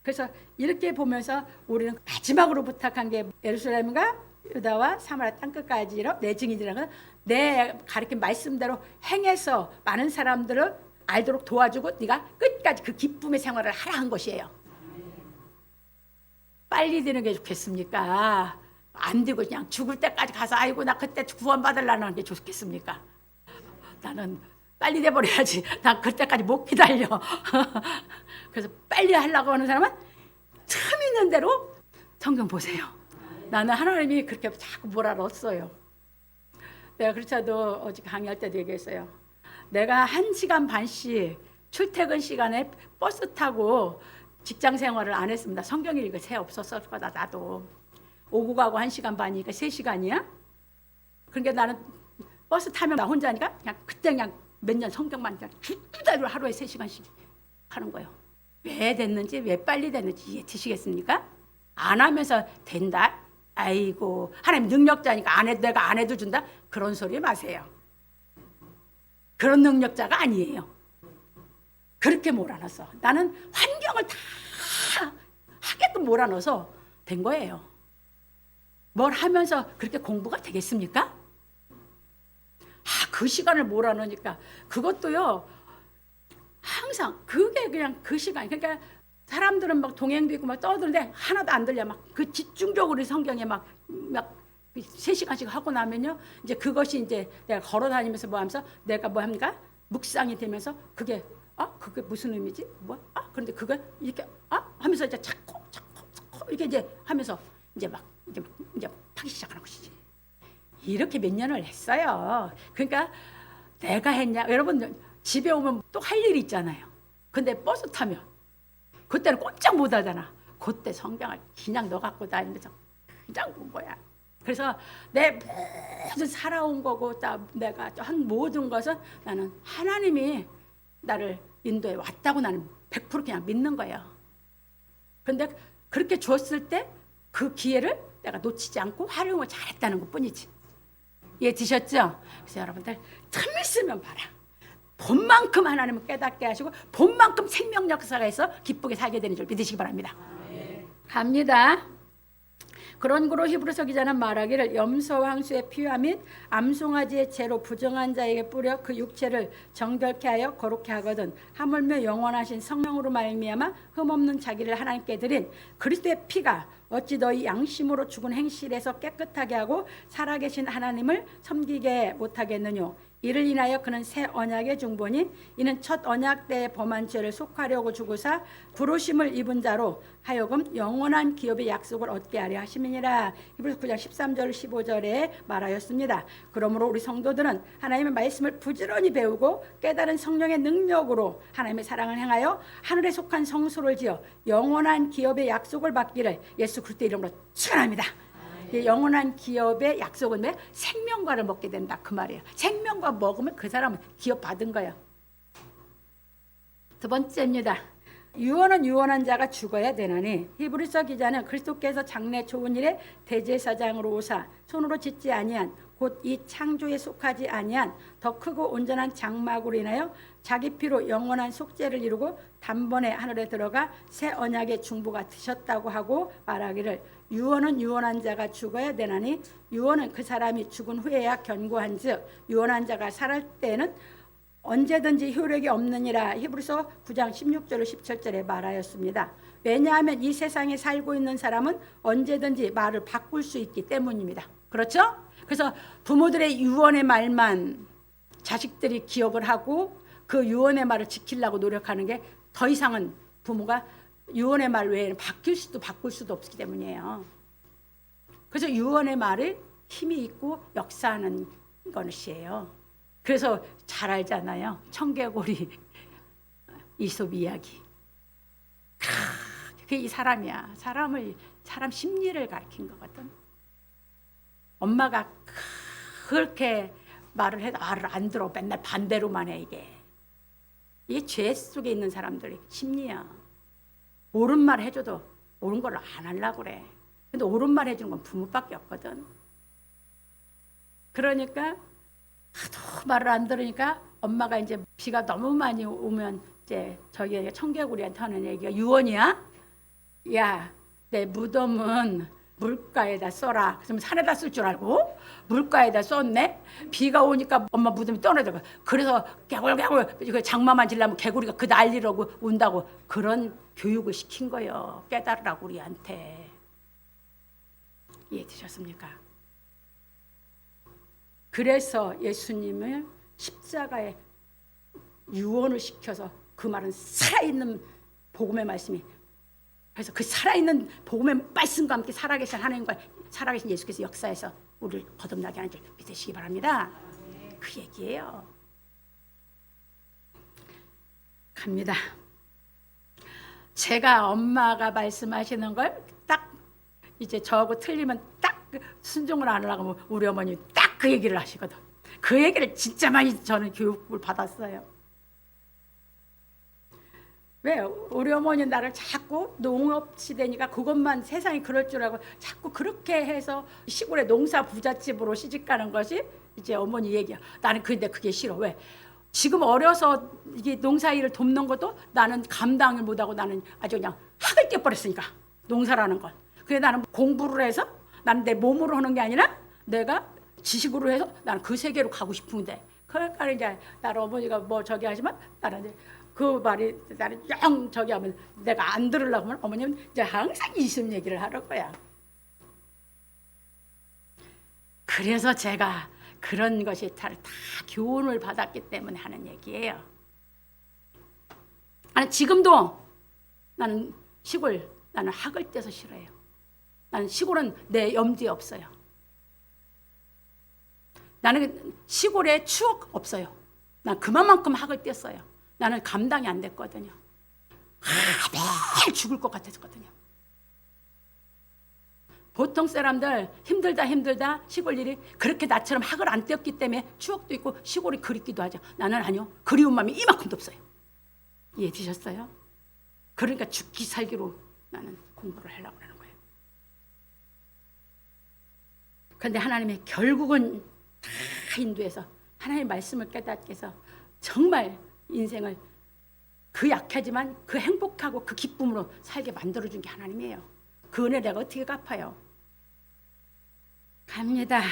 그래서 이렇게 보면서 우리는 마지막으로 부탁한 게 예루살렘과 유다와 사마리아 땅끝까지로 내 증인이라는 건 내 가르친 말씀대로 행해서 많은 사람들을 알도록 도와주고 네가 끝까지 그 기쁨의 생활을 하라 한 것이에요. 빨리 되는 게 좋겠습니까? 안 되고 그냥 죽을 때까지 가서 아이고 나 그때 구원받으려는 게 좋겠습니까? 나는 빨리 돼버려야지. 난 그때까지 못 기다려. 그래서 빨리 하려고 하는 사람은 틈 있는 대로 성경 보세요. 나는 하나님이 그렇게 자꾸 몰아넣었어요. 내가 그렇잖아도 어제 강의할 때도 얘기했어요. 내가 1시간 반씩 출퇴근 시간에 버스 타고 직장 생활을 안 했습니다. 성경 읽을 새 없었을 거다. 나도 오고 가고 1시간 반이니까 3시간이야. 그러니까 나는 버스 타면 나 혼자니까 그냥 그때 그냥 몇 년 성경만 그냥 그대로 하루에 3시간씩 하는 거예요. 왜 됐는지 왜 빨리 됐는지 이해되시겠습니까? 안 하면서 된다. 아이고 하나님 능력자니까 안 해도 내가 안 해도 준다. 그런 소리 마세요. 그런 능력자가 아니에요. 그렇게 몰아넣어서 나는 환경을 다 하게끔 몰아넣어서 된 거예요. 뭘 하면서 그렇게 공부가 되겠습니까? 그 시간을 몰아넣으니까 그것도요 항상 그게 그냥 그 시간. 그러니까 사람들은 막 동행도 있고 막 떠드는데 하나도 안 들려. 막 그 집중적으로 성경에 막 3시간씩 하고 나면요 이제 그것이 이제 내가 걸어 다니면서 뭐 하면서 내가 뭐 합니까? 묵상이 되면서 그게 그게 무슨 의미지? 그런데 그걸 이렇게 하면서 이제 자꾸 이렇게 이제 하면서 이제 파기 시작하는 것이지. 이렇게 몇 년을 했어요. 그러니까 내가 했냐? 여러분 집에 오면 또 할 일이 있잖아요. 근데 버스 타면 그때는 꼼짝 못 하잖아. 그때 성경을 그냥 넣어 갖고 다니면서 그냥 본 거야. 그래서 내 모든 살아온 거고 내가 한 모든 것은 나는 하나님이 나를 인도에 왔다고 나는 100% 그냥 믿는 거예요. 그런데 그렇게 줬을 때 그 기회를 내가 놓치지 않고 활용을 잘했다는 것뿐이지. 이해 드셨죠? 그래서 여러분들 틈 있으면 봐라. 본만큼 하나님을 깨닫게 하시고 본만큼 생명 역사가 있어 기쁘게 살게 되는 줄 믿으시기 바랍니다. 갑니다. 그런 고로 히브리서 기자는 말하기를 염소 황소의 피와 및 암송아지의 채로 부정한 자에게 뿌려 그 육체를 정결케 하여 거룩케 하거든 하물며 영원하신 성령으로 말미암아 흠없는 자기를 하나님께 드린 그리스도의 피가 어찌 너희 양심으로 죽은 행실에서 깨끗하게 하고 살아계신 하나님을 섬기게 못하겠느뇨. 이를 인하여 그는 새 언약의 중보니 이는 첫 언약 때에 범한 죄를 속하려고 죽으사 부르심을 입은 자로 하여금 영원한 기업의 약속을 얻게 하려 하심이니라. 히브리서 9장 13절 15절에 말하였습니다. 그러므로 우리 성도들은 하나님의 말씀을 부지런히 배우고 깨달은 성령의 능력으로 하나님의 사랑을 행하여 하늘에 속한 성소를 지어 영원한 기업의 약속을 받기를 예수 그리스도 이름으로 축원합니다. 영원한 기업의 약속은 왜? 생명과를 먹게 된다 그 말이에요. 생명과 먹으면 그 사람은 기업 받은 거예요. 두 번째입니다. 유언은 유언한 자가 죽어야 되나니 히브리서 기자는 그리스도께서 장래 좋은 일에 대제사장으로 오사 손으로 짓지 아니한 곧 이 창조에 속하지 아니한 더 크고 온전한 장막으로 인하여 자기 피로 영원한 속죄를 이루고 단번에 하늘에 들어가 새 언약의 중보가 되셨다고 하고 말하기를 유언은 유언한 자가 죽어야 되나니 유언은 그 사람이 죽은 후에야 견고한즉 유언한 자가 살을 때에는 언제든지 효력이 없느니라. 히브리서 9장 16절 17절에 말하였습니다. 왜냐하면 이 세상에 살고 있는 사람은 언제든지 말을 바꿀 수 있기 때문입니다. 그렇죠? 그래서 부모들의 유언의 말만 자식들이 기억을 하고 그 유언의 말을 지키려고 노력하는 게 더 이상은 부모가 유언의 말 외에는 바꿀 수도 없기 때문이에요. 그래서 유언의 말이 힘이 있고 역사하는 것이에요. 그래서 잘 알잖아요. 청개구리 이솝 이야기. 그게 이 사람이야. 사람 심리를 가리킨 거거든. 엄마가 그렇게 말을 해도 말을 안 들어. 맨날 반대로만 해 이게. 이게 죄 속에 있는 사람들의 심리야. 옳은 말 해줘도 옳은 걸 안 하려고 그래. 근데 옳은 말 해주는 건 부모밖에 없거든. 그러니까 하도 말을 안 들으니까 엄마가 이제 비가 너무 많이 오면 이제 저기 청개구리한테 하는 얘기가 유언이야. 야, 내 무덤은 물가에다 써라. 그러면 산에다 쓸 줄 알고 물가에다 썼네. 비가 오니까 엄마 무덤이 떠내려가. 그래서 개굴개굴 장마만 지려면 개구리가 그 난리라고 운다고 그런 교육을 시킨 거예요. 깨달으라고 우리한테. 이해되셨습니까? 그래서 예수님을 십자가에 유언을 시켜서 그 말은 살아있는 복음의 말씀이 그래서 그 살아있는 복음의 말씀과 함께 살아계신 하나님과 살아계신 예수께서 역사에서 우리를 거듭나게 하는 줄 믿으시기 바랍니다. 그 얘기예요. 갑니다. 제가 엄마가 말씀하시는 걸 딱 이제 저하고 틀리면 딱 순종을 안 하려고 하면 우리 어머니 딱 그 얘기를 하시거든. 그 얘기를 진짜 많이 저는 교육을 받았어요. 왜? 우리 어머니 나를 자꾸 농업시대니까 그것만 세상이 그럴 줄 알고 자꾸 그렇게 해서 시골에 농사 부잣집으로 시집가는 것이 이제 어머니 얘기야. 나는 근데 그게 싫어. 왜? 지금 어려서 이게 농사일을 돕는 것도 나는 감당을 못하고 나는 아주 그냥 학을 떼버렸으니까 농사라는 건. 그래 나는 공부를 해서 나는 내 몸으로 하는 게 아니라 내가 지식으로 해서 나는 그 세계로 가고 싶은데 그러니까 이제 나는 어머니가 뭐 저기 하지만 나는 이제 그 말이 나는 영 저기 하면 내가 안 들으려고 하면 어머니는 이제 항상 이심 얘기를 하는 거야. 그래서 제가 그런 것이 다 교훈을 받았기 때문에 하는 얘기예요. 아니 지금도 나는 시골 나는 학을 떼서 싫어해요. 나는 시골은 내 염두에 없어요. 나는 시골에 추억 없어요. 난 그만큼 학을 뗐어요. 나는 감당이 안 됐거든요. 매일 죽을 것 같았거든요. 보통 사람들 힘들다 시골 일이 그렇게 나처럼 학을 안 뗐기 때문에 추억도 있고 시골이 그립기도 하죠. 나는 아니요. 그리운 마음이 이만큼도 없어요. 이해되셨어요? 그러니까 죽기 살기로 나는 공부를 하려고 하는 거예요. 그런데 하나님이 결국은 다 인도해서 하나님의 말씀을 깨닫게 해서 정말 인생을 그 약하지만 그 행복하고 그 기쁨으로 살게 만들어준 게 하나님이에요. 그 은혜 내가 어떻게 갚아요? 갑니다.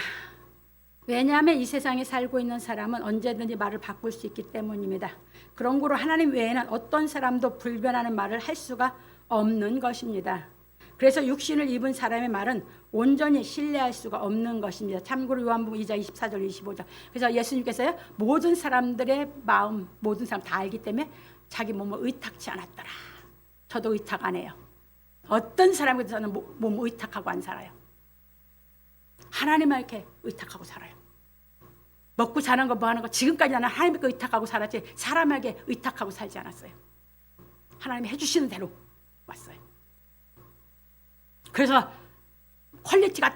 왜냐하면 이 세상에 살고 있는 사람은 언제든지 말을 바꿀 수 있기 때문입니다. 그런 거로 하나님 외에는 어떤 사람도 불변하는 말을 할 수가 없는 것입니다. 그래서 육신을 입은 사람의 말은 온전히 신뢰할 수가 없는 것입니다. 참고로 요한복음 2장 24절 25절. 그래서 예수님께서요, 모든 사람들의 마음, 모든 사람 다 알기 때문에 자기 몸을 의탁치 않았더라. 저도 의탁 안 해요. 어떤 사람에게도 저는 몸 의탁하고 안 살아요. 하나님만 이렇게 의탁하고 살아요. 먹고 사는 거 뭐 하는 거 지금까지 나는 하나님께 의탁하고 살았지 사람에게 의탁하고 살지 않았어요. 하나님이 해주시는 대로 왔어요. 그래서 퀄리티가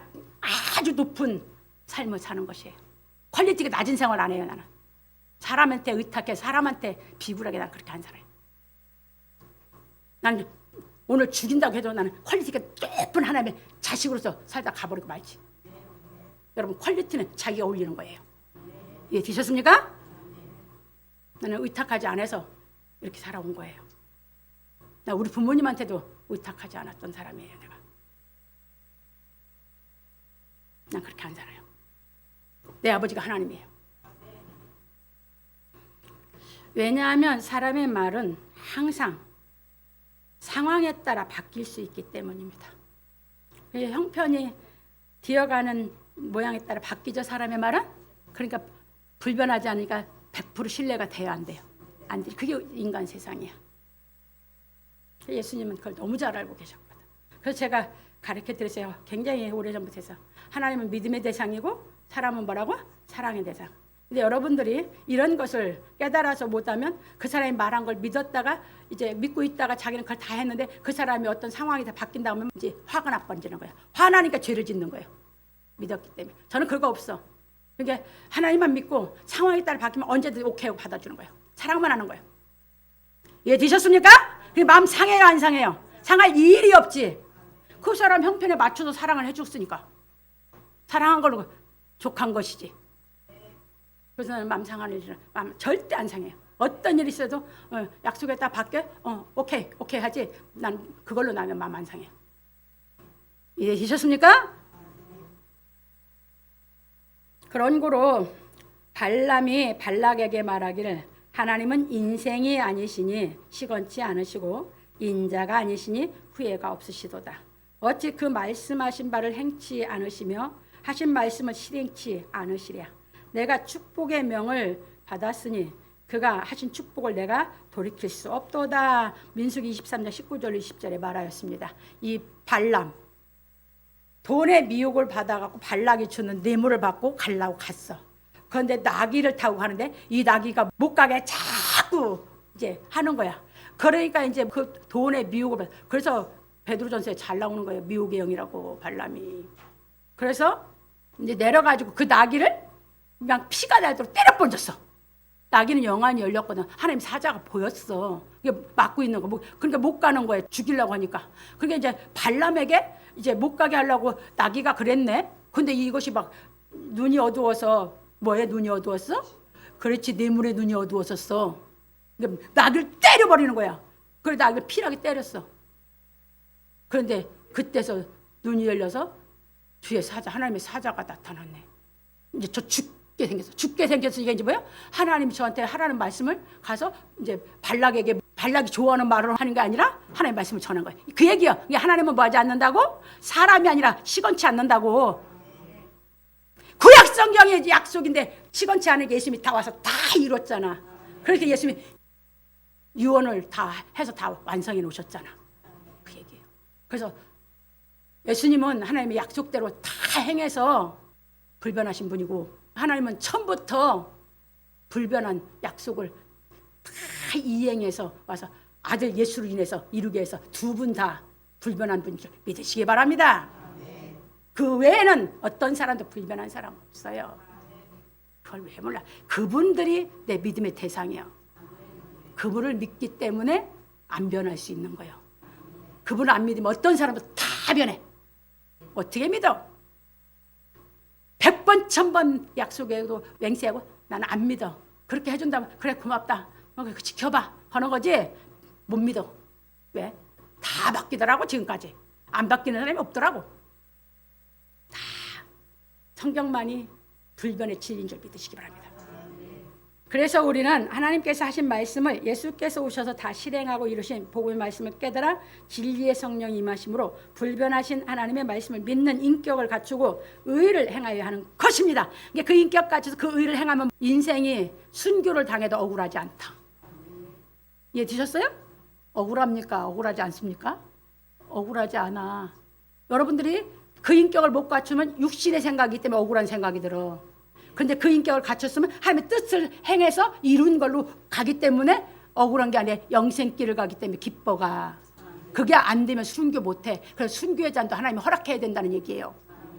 아주 높은 삶을 사는 것이에요. 퀄리티가 낮은 생활 안 해요. 나는 사람한테 의탁해 사람한테 비굴하게 난 그렇게 안 살아요. 나는 오늘 죽인다고 해도 나는 퀄리티가 높은 하나님의 자식으로서 살다 가버리고 말지. 여러분 퀄리티는 자기가 올리는 거예요. 이해되셨습니까? 나는 의탁하지 않아서 이렇게 살아온 거예요. 나 우리 부모님한테도 의탁하지 않았던 사람이에요. 내가. 난 그렇게 안 살아요. 내 아버지가 하나님이에요. 왜냐하면 사람의 말은 항상 상황에 따라 바뀔 수 있기 때문입니다. 형편이 되어가는 모양에 따라 바뀌죠. 사람의 말은. 그러니까 불변하지 않으니까 100% 신뢰가 돼야 안 돼요. 안 돼. 그게 인간 세상이야. 예수님은 그걸 너무 잘 알고 계셨거든. 그래서 제가 가르쳐드렸어요. 굉장히 오래전부터 해서. 하나님은 믿음의 대상이고 사람은 뭐라고? 사랑의 대상. 근데 여러분들이 이런 것을 깨달아서 못하면 그 사람이 말한 걸 믿었다가 이제 믿고 있다가 자기는 그걸 다 했는데 그 사람이 어떤 상황이 다 바뀐다 하면 이제 화가 나 번지는 거예요. 화나니까 죄를 짓는 거예요. 믿었기 때문에. 저는 그거 없어. 그러니까 하나님만 믿고 상황에 따라 바뀌면 언제든 오케이 하고 받아주는 거예요. 사랑만 하는 거예요. 이해되셨습니까? 마음 상해요 안 상해요? 상할 일이 없지. 그 사람 형편에 맞춰서 사랑을 해줬으니까 사랑한 걸로 족한 것이지. 그래서 나는 마음 상하는 일은 마음 절대 안 상해요. 어떤 일이 있어도 약속했다 바뀌어 오케이 하지. 난 그걸로 나면 마음 안 상해요. 이해되셨습니까? 그런 거로 발람이 발락에게 말하기를 하나님은 인생이 아니시니 시건치 않으시고 인자가 아니시니 후회가 없으시도다. 어찌 그 말씀하신 바를 행치 않으시며 하신 말씀을 실행치 않으시랴. 내가 축복의 명을 받았으니 그가 하신 축복을 내가 돌이킬 수 없도다. 민수기 23장 19절 20절에 말하였습니다. 이 발람 돈의 미혹을 받아갖고 발락이 주는 뇌물을 받고 가려고 갔어. 그런데 나귀를 타고 가는데 이 나귀가 못 가게 자꾸 이제 하는 거야. 그러니까 이제 그 돈의 미혹을 받아. 그래서 베드로전서에 잘 나오는 거예요. 미혹의 영이라고 발람이. 그래서 이제 내려가지고 그 나귀를 그냥 피가 나도록 때려 번졌어. 나귀는 영안이 열렸거든. 하나님 사자가 보였어. 이게 막고 있는 거. 그러니까 못 가는 거예요. 죽이려고 하니까. 그러니까 이제 발람에게 이제 못 가게 하려고 나귀가 그랬네. 근데 이것이 막 눈이 어두워서 뭐에 눈이 어두웠어? 그렇지 뇌물에 눈이 어두웠었어. 그러니까 나귀를 때려버리는 거야. 그래 나귀를 피나게 때렸어. 그런데 그때서 눈이 열려서 주의 사자 하나님의 사자가 나타났네. 이제 저 죽게 생겼어. 죽게 생겼으니까 이제 뭐야? 하나님이 저한테 하라는 말씀을 가서 이제 발락에게 발락이 좋아하는 말을 하는 게 아니라 하나님의 말씀을 전한 거예요. 그 얘기요. 이게 하나님은 뭐 하지 않는다고? 사람이 아니라 시건치 않는다고. 구약 성경의 약속인데 시건치 않은 게 예수님이 다 와서 다 이뤘잖아. 그렇게 예수님이 유언을 다 해서 다 완성해 놓으셨잖아. 그 얘기예요. 그래서 예수님은 하나님의 약속대로 다 행해서 불변하신 분이고 하나님은 처음부터 불변한 약속을 다 이행해서 와서 아들 예수로 인해서 이루게 해서 두 분 다 불변한 분인 줄 믿으시기 바랍니다. 그 외에는 어떤 사람도 불변한 사람 없어요. 그걸 왜 몰라? 그분들이 내 믿음의 대상이에요. 그분을 믿기 때문에 안 변할 수 있는 거예요. 그분을 안 믿으면 어떤 사람도 다 변해. 어떻게 믿어? 100번 1000번 약속해도 맹세하고 나는 안 믿어. 그렇게 해준다면 그래 고맙다. 지켜봐 하는 거지. 못 믿어. 왜? 다 바뀌더라고 지금까지. 안 바뀌는 사람이 없더라고. 다 성경만이 불변의 진리인 줄 믿으시기 바랍니다. 그래서 우리는 하나님께서 하신 말씀을 예수께서 오셔서 다 실행하고 이루신 복음의 말씀을 깨달아 진리의 성령이 임하심으로 불변하신 하나님의 말씀을 믿는 인격을 갖추고 의를 행하여야 하는 것입니다. 그 인격 가지고 그 의를 행하면 인생이 순교를 당해도 억울하지 않다. 이해되셨어요? 억울합니까? 억울하지 않습니까? 억울하지 않아. 여러분들이 그 인격을 못 갖추면 육신의 생각이기 때문에 억울한 생각이 들어. 그런데 그 인격을 갖췄으면 하나님의 뜻을 행해서 이룬 걸로 가기 때문에 억울한 게 아니라 영생길을 가기 때문에 기뻐가. 그게 안 되면 순교 못해. 그래서 순교의 잔도 하나님이 허락해야 된다는 얘기예요.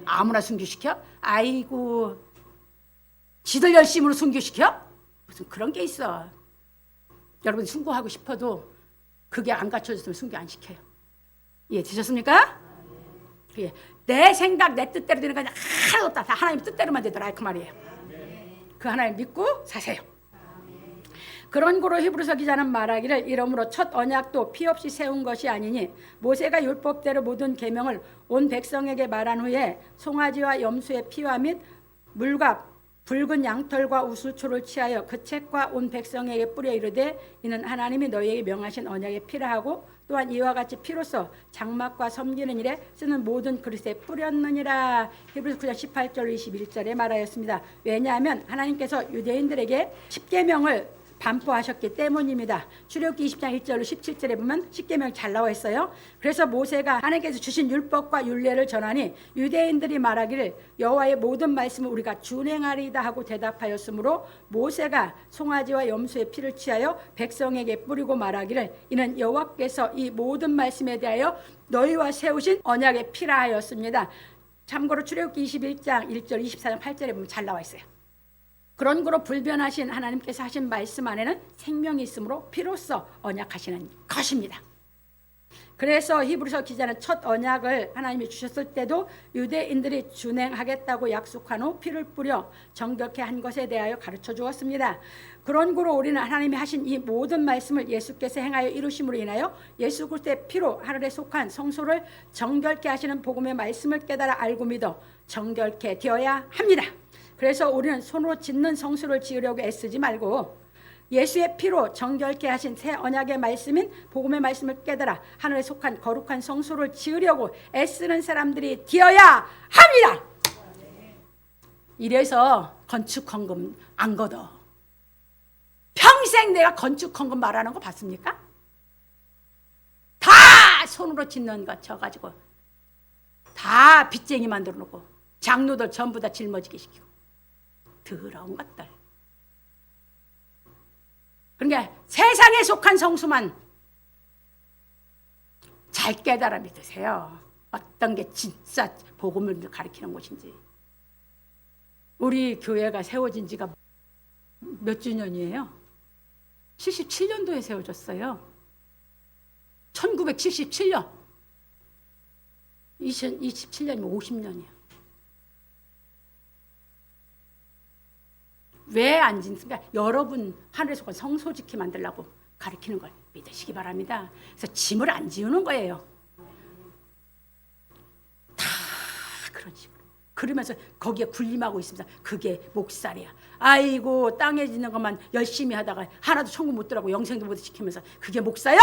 아무나 순교시켜? 아이고, 지들 열심으로 순교시켜? 무슨 그런 게 있어. 여러분 순교하고 싶어도 그게 안 갖춰졌으면 순교 안 시켜요. 이해되셨습니까? 예. 내 생각, 내 뜻대로 되는 거 하나도 없다. 다 하나님 뜻대로만 되더라 그 말이에요. 그 하나님 믿고 사세요. 그런 고로 히브리서 기자는 말하기를 이러므로 첫 언약도 피 없이 세운 것이 아니니 모세가 율법대로 모든 계명을 온 백성에게 말한 후에 송아지와 염소의 피와 및 물과 붉은 양털과 우슬초를 취하여 그 책과 온 백성에게 뿌려 이르되 이는 하나님이 너희에게 명하신 언약의 피라 하고 또한 이와 같이 피로써 장막과 섬기는 일에 쓰는 모든 그릇에 뿌렸느니라. 히브리서 9장 18절 21절에 말하였습니다. 왜냐하면 하나님께서 유대인들에게 십계명을 반포하셨기 때문입니다. 출애굽기 20장 1절로 17절에 보면 십계명이 잘 나와 있어요. 그래서 모세가 하나님께서 주신 율법과 율례를 전하니 유대인들이 말하기를 여호와의 모든 말씀을 우리가 준행하리이다 하고 대답하였으므로 모세가 송아지와 염소의 피를 취하여 백성에게 뿌리고 말하기를 이는 여호와께서 이 모든 말씀에 대하여 너희와 세우신 언약의 피라 하였습니다. 참고로 출애굽기 21장 1절 24장 8절에 보면 잘 나와 있어요. 그런 거로 불변하신 하나님께서 하신 말씀 안에는 생명이 있으므로 피로써 언약하시는 것입니다. 그래서 히브리서 기자는 첫 언약을 하나님이 주셨을 때도 유대인들이 준행하겠다고 약속한 후 피를 뿌려 정결케 한 것에 대하여 가르쳐 주었습니다. 그런 거로 우리는 하나님이 하신 이 모든 말씀을 예수께서 행하여 이루심으로 인하여 예수 그리스도의 피로 하늘에 속한 성소를 정결케 하시는 복음의 말씀을 깨달아 알고 믿어 정결케 되어야 합니다. 그래서 우리는 손으로 짓는 성소를 지으려고 애쓰지 말고 예수의 피로 정결케 하신 새 언약의 말씀인 복음의 말씀을 깨달아 하늘에 속한 거룩한 성소를 지으려고 애쓰는 사람들이 되어야 합니다. 이래서 건축헌금 안 걷어. 평생 내가 건축헌금 말하는 거 봤습니까? 다 손으로 짓는 거 쳐가지고 다 빚쟁이 만들어 놓고 장로들 전부 다 짊어지게 시키고 더러운 것들. 그러니까 세상에 속한 성수만 잘 깨달아 믿으세요. 어떤 게 진짜 복음을 가리키는 곳인지. 우리 교회가 세워진 지가 몇 주년이에요? 77년도에 세워졌어요. 1977년. 2027년이면 50년이에요. 왜 안 짓습니까? 여러분 하늘에 속한 성소 지키 만들라고 가르치는 걸 믿으시기 바랍니다. 그래서 짐을 안 지우는 거예요. 다 그런 식으로. 그러면서 거기에 군림하고 있습니다. 그게 목살이야. 아이고 땅에 짓는 것만 열심히 하다가 하나도 천국 못 들어가고 영생도 못 지키면서 그게 목사야?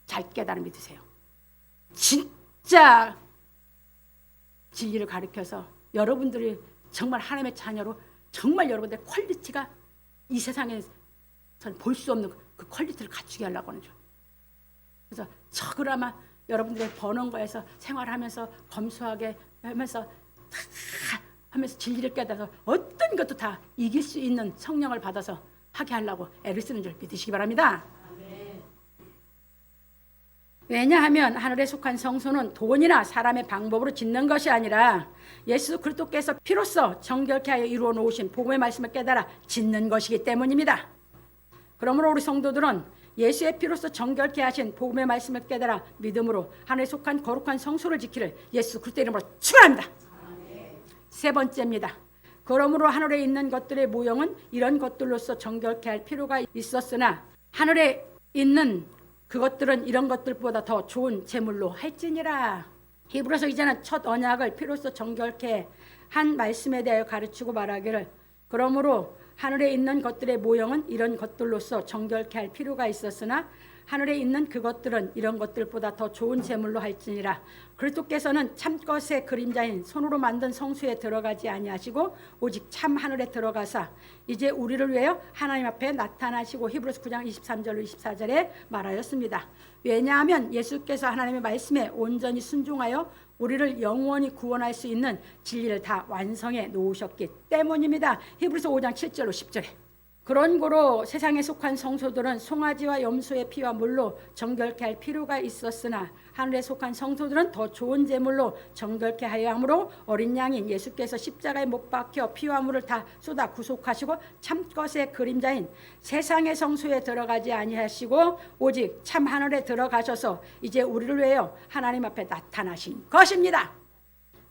잘 깨달아 믿으세요. 진짜 진리를 가르쳐서 여러분들이 정말 하나님의 자녀로 정말 여러분들의 퀄리티가 이 세상에서는 볼 수 없는 그 퀄리티를 갖추게 하려고 하는 줄. 그래서 그나마 여러분들의 버는 거에서 생활하면서 검소하게 하면서 다 하면서 진리를 깨달아서 어떤 것도 다 이길 수 있는 성령을 받아서 하게 하려고 애를 쓰는 줄 믿으시기 바랍니다. 왜냐하면 하늘에 속한 성소는 돈이나 사람의 방법으로 짓는 것이 아니라 예수 그리스도께서 피로써 정결케 하여 이루어 놓으신 복음의 말씀을 깨달아 짓는 것이기 때문입니다. 그러므로 우리 성도들은 예수의 피로써 정결케 하신 복음의 말씀을 깨달아 믿음으로 하늘에 속한 거룩한 성소를 지키를 예수 그리스도 이름으로 축원합니다. 세 번째입니다. 그러므로 하늘에 있는 것들의 모형은 이런 것들로서 정결케 할 필요가 있었으나 하늘에 있는 그것들은 이런 것들보다 더 좋은 제물로 할지니라. 히브리서 이제는 첫 언약을 피로써 정결케 한 말씀에 대하여 가르치고 말하기를 그러므로 하늘에 있는 것들의 모형은 이런 것들로서 정결케 할 필요가 있었으나 하늘에 있는 그것들은 이런 것들보다 더 좋은 제물로 할지니라. 그리스도께서는 참것의 그림자인 손으로 만든 성수에 들어가지 아니하시고 오직 참 하늘에 들어가사 이제 우리를 위하여 하나님 앞에 나타나시고 히브리서 9장 23절로 24절에 말하였습니다. 왜냐하면 예수께서 하나님의 말씀에 온전히 순종하여 우리를 영원히 구원할 수 있는 진리를 다 완성해 놓으셨기 때문입니다. 히브리서 5장 7절로 10절에 그런 고로 세상에 속한 성소들은 송아지와 염소의 피와 물로 정결케 할 필요가 있었으나 하늘에 속한 성소들은 더 좋은 제물로 정결케 하여 함으로 어린 양인 예수께서 십자가에 못 박혀 피와 물을 다 쏟아 구속하시고 참것의 그림자인 세상의 성소에 들어가지 아니하시고 오직 참 하늘에 들어가셔서 이제 우리를 위하여 하나님 앞에 나타나신 것입니다.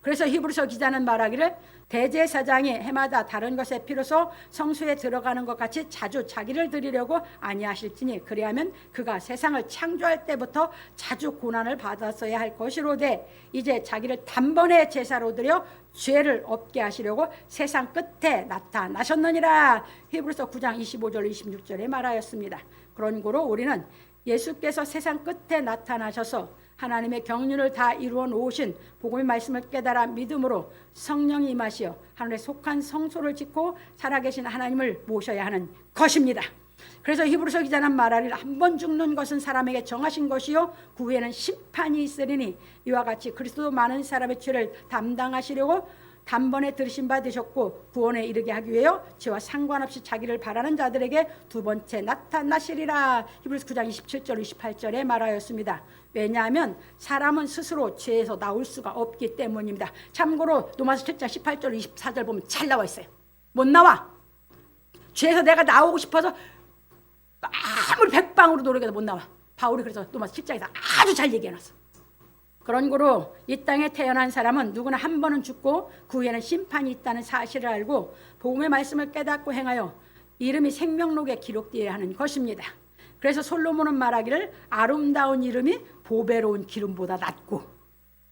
그래서 히브리서 기자는 말하기를 대제사장이 해마다 다른 것에 피로서 성소에 들어가는 것 같이 자주 자기를 드리려고 아니하실지니 그리하면 그가 세상을 창조할 때부터 자주 고난을 받았어야 할 것이로되 이제 자기를 단번에 제사로 드려 죄를 없게 하시려고 세상 끝에 나타나셨느니라. 히브리서 9장 25절 26절에 말하였습니다. 그런 고로 우리는 예수께서 세상 끝에 나타나셔서 하나님의 경륜을 다 이루어 놓으신 복음의 말씀을 깨달아 믿음으로 성령이 임하시어 하늘에 속한 성소를 짓고 살아계신 하나님을 모셔야 하는 것입니다. 그래서 히브리서 기자는 말하기를 한 번 죽는 것은 사람에게 정하신 것이요 그 후에는 심판이 있으리니 이와 같이 그리스도 많은 사람의 죄를 담당하시려고 단번에 들으신 바 되셨고 구원에 이르게 하기 위하여 죄와 상관없이 자기를 바라는 자들에게 두 번째 나타나시리라. 히브리서 9장 27절 28절에 말하였습니다. 왜냐하면 사람은 스스로 죄에서 나올 수가 없기 때문입니다. 참고로 로마서 7장 18절 24절 보면 잘 나와 있어요. 못 나와. 죄에서 내가 나오고 싶어서 아무리 백방으로 노력해도 못 나와. 바울이 그래서 로마서 7장에서 아주 잘 얘기해놨어. 그런 거로 이 땅에 태어난 사람은 누구나 한 번은 죽고 그 후에는 심판이 있다는 사실을 알고 복음의 말씀을 깨닫고 행하여 이름이 생명록에 기록되어야 하는 것입니다. 그래서 솔로몬은 말하기를 아름다운 이름이 보배로운 기름보다 낫고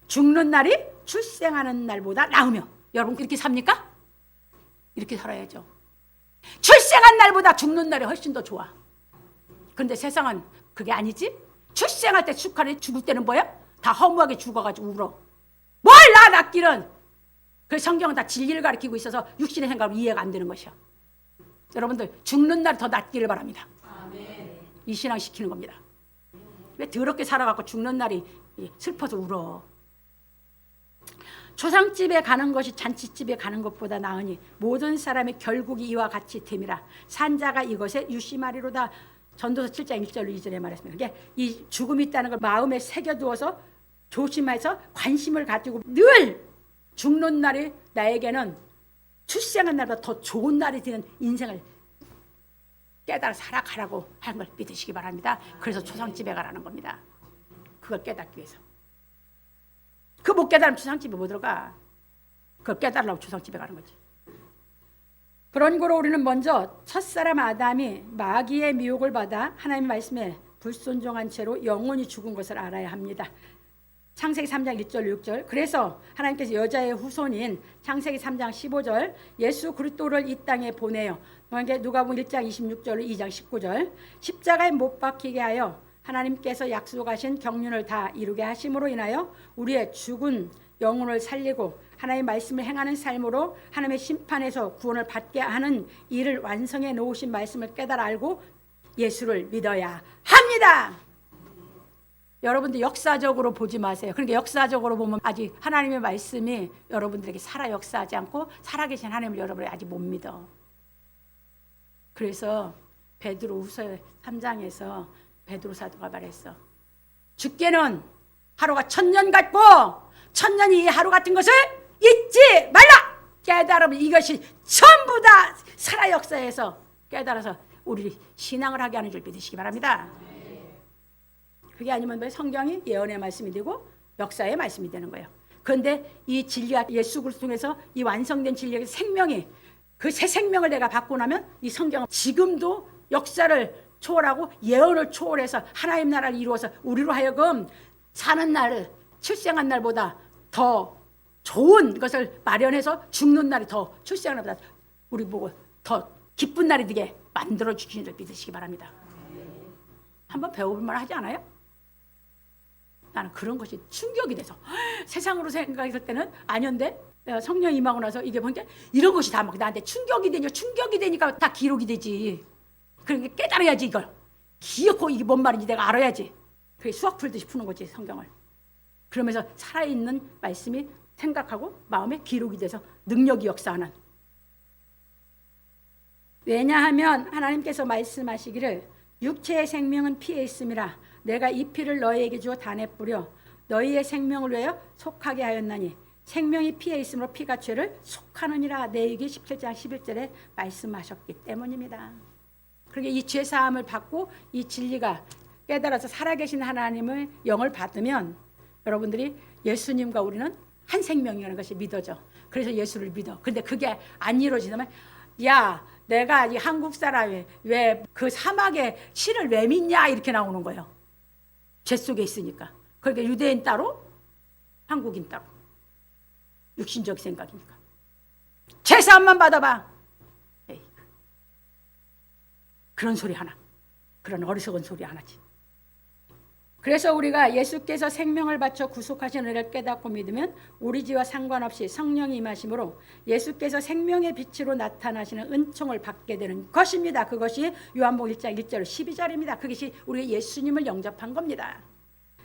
죽는 날이 출생하는 날보다 나으며. 여러분 이렇게 삽니까? 이렇게 살아야죠. 출생한 날보다 죽는 날이 훨씬 더 좋아. 그런데 세상은 그게 아니지. 출생할 때 축하를 죽을 때는 뭐야? 다 허무하게 죽어가지고 울어. 뭘 낳기는. 그래서 성경은 다 진리를 가르치고 있어서 육신의 생각으로 이해가 안 되는 것이야. 여러분들 죽는 날이 더 낫기를 바랍니다. 아멘. 이 신앙 시키는 겁니다. 왜 더럽게 살아갖고 죽는 날이 슬퍼서 울어. 초상집에 가는 것이 잔치집에 가는 것보다 나으니 모든 사람의 결국이 이와 같이 됨이라. 산자가 이것에 유심하리로다. 전도서 7장 1절로 2절에 말했습니다. 그러니까 이 죽음이 있다는 걸 마음에 새겨두어서 조심해서 관심을 가지고 늘 죽는 날이 나에게는 출생한 날보다 더 좋은 날이 되는 인생을 깨달아 살아가라고 하는 걸 믿으시기 바랍니다. 그래서 초상집에 가라는 겁니다. 그걸 깨닫기 위해서. 그 못 깨달으면 초상집에 못 들어가. 그걸 깨달으려고 초상집에 가는 거지. 그런 거로 우리는 먼저 첫사람 아담이 마귀의 미혹을 받아 하나님의 말씀에 불순종한 채로 영원히 죽은 것을 알아야 합니다. 창세기 3장 1절 6절. 그래서 하나님께서 여자의 후손인 창세기 3장 15절 예수 그리스도를 이 땅에 보내요. 누가복음 1장 26절 2장 19절 십자가에 못 박히게 하여 하나님께서 약속하신 경륜을 다 이루게 하심으로 인하여 우리의 죽은 영혼을 살리고 하나님의 말씀을 행하는 삶으로 하나님의 심판에서 구원을 받게 하는 일을 완성해 놓으신 말씀을 깨달아 알고 예수를 믿어야 합니다. 여러분들 역사적으로 보지 마세요. 그러니까 역사적으로 보면 아직 하나님의 말씀이 여러분들에게 살아 역사하지 않고 살아계신 하나님을 여러분이 아직 못 믿어. 그래서 베드로후서 3장에서 베드로 사도가 말했어. 죽게는 하루가 1000년 같고 1000년이 이 하루 같은 것을 잊지 말라. 깨달으면 이것이 전부 다 살아 역사에서 깨달아서 우리 신앙을 하게 하는 줄 믿으시기 바랍니다. 그게 아니면 왜 성경이 예언의 말씀이 되고 역사의 말씀이 되는 거예요. 그런데 이 진리가 예수 그리스도 통해서 이 완성된 진리의 생명이 그 새 생명을 내가 받고 나면 이 성경은 지금도 역사를 초월하고 예언을 초월해서 하나님 나라를 이루어서 우리로 하여금 사는 날을 출생한 날보다 더 좋은 것을 마련해서 죽는 날이 더 출생한 날보다 우리 보고 더 기쁜 날이 되게 만들어 주시는 줄 믿으시기 바랍니다. 한번 배워볼 만 하지 않아요? 나는 그런 것이 충격이 돼서 세상으로 생각했을 때는 아니었는데 내가 성령 임하고 나서 이게 보니까 이런 것이 다 막 나한테 충격이 되니까 다 기록이 되지. 그러니까 깨달아야지 이걸. 기억하고 이게 뭔 말인지 내가 알아야지. 그게 수학 풀듯이 푸는 거지 성경을. 그러면서 살아있는 말씀이 생각하고 마음에 기록이 돼서 능력이 역사하는. 왜냐하면 하나님께서 말씀하시기를 육체의 생명은 피에 있음이라 내가 이 피를 너희에게 주어 단에 뿌려 너희의 생명을 위하여 속하게 하였나니 생명이 피에 있으므로 피가 죄를 속하느니라 레위기 17장 11절에 말씀하셨기 때문입니다. 그러니까 이 죄사함을 받고 이 진리가 깨달아서 살아계신 하나님의 영을 받으면 여러분들이 예수님과 우리는 한 생명이라는 것이 믿어져. 그래서 예수를 믿어. 근데 그게 안 이루어지면 야 내가 이 한국 사람이 왜 그 사막에 신을 왜 믿냐 이렇게 나오는 거예요. 죄 속에 있으니까. 그러니까 유대인 따로 한국인 따로. 육신적 생각이니까. 죄사함만 받아봐. 에이. 그런 소리 하나. 그런 어리석은 소리 하나지. 그래서 우리가 예수께서 생명을 바쳐 구속하신 은혜를 깨닫고 믿으면 우리 지와 상관없이 성령이 임하심으로 예수께서 생명의 빛으로 나타나시는 은총을 받게 되는 것입니다. 그것이 요한복음 1장 1절 12절입니다. 그것이 우리 예수님을 영접한 겁니다.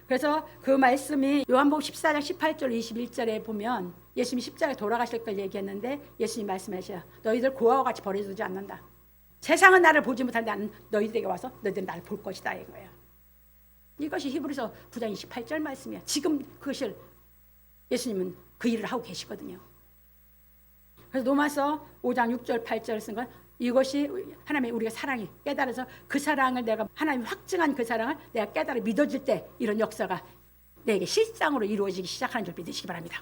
그래서 그 말씀이 요한복음 14장 18절 21절에 보면 예수님이 십자가에 돌아가실 걸 얘기했는데 예수님 말씀하셔요. 너희들 고아와 같이 버려두지 않는다. 세상은 나를 보지 못하는데 나는 너희들에게 와서 너희들은 나를 볼 것이다 이거예요. 이것이 히브리서 9장 28절 말씀이야. 지금 그것을 예수님은 그 일을 하고 계시거든요. 그래서 로마서 5장 6절 8절을 쓴 건 이것이 하나님의 우리가 사랑이 깨달아서 그 사랑을 내가 하나님이 확증한 그 사랑을 내가 깨달아 믿어질 때 이런 역사가 내게 실상으로 이루어지기 시작하는 줄 믿으시기 바랍니다.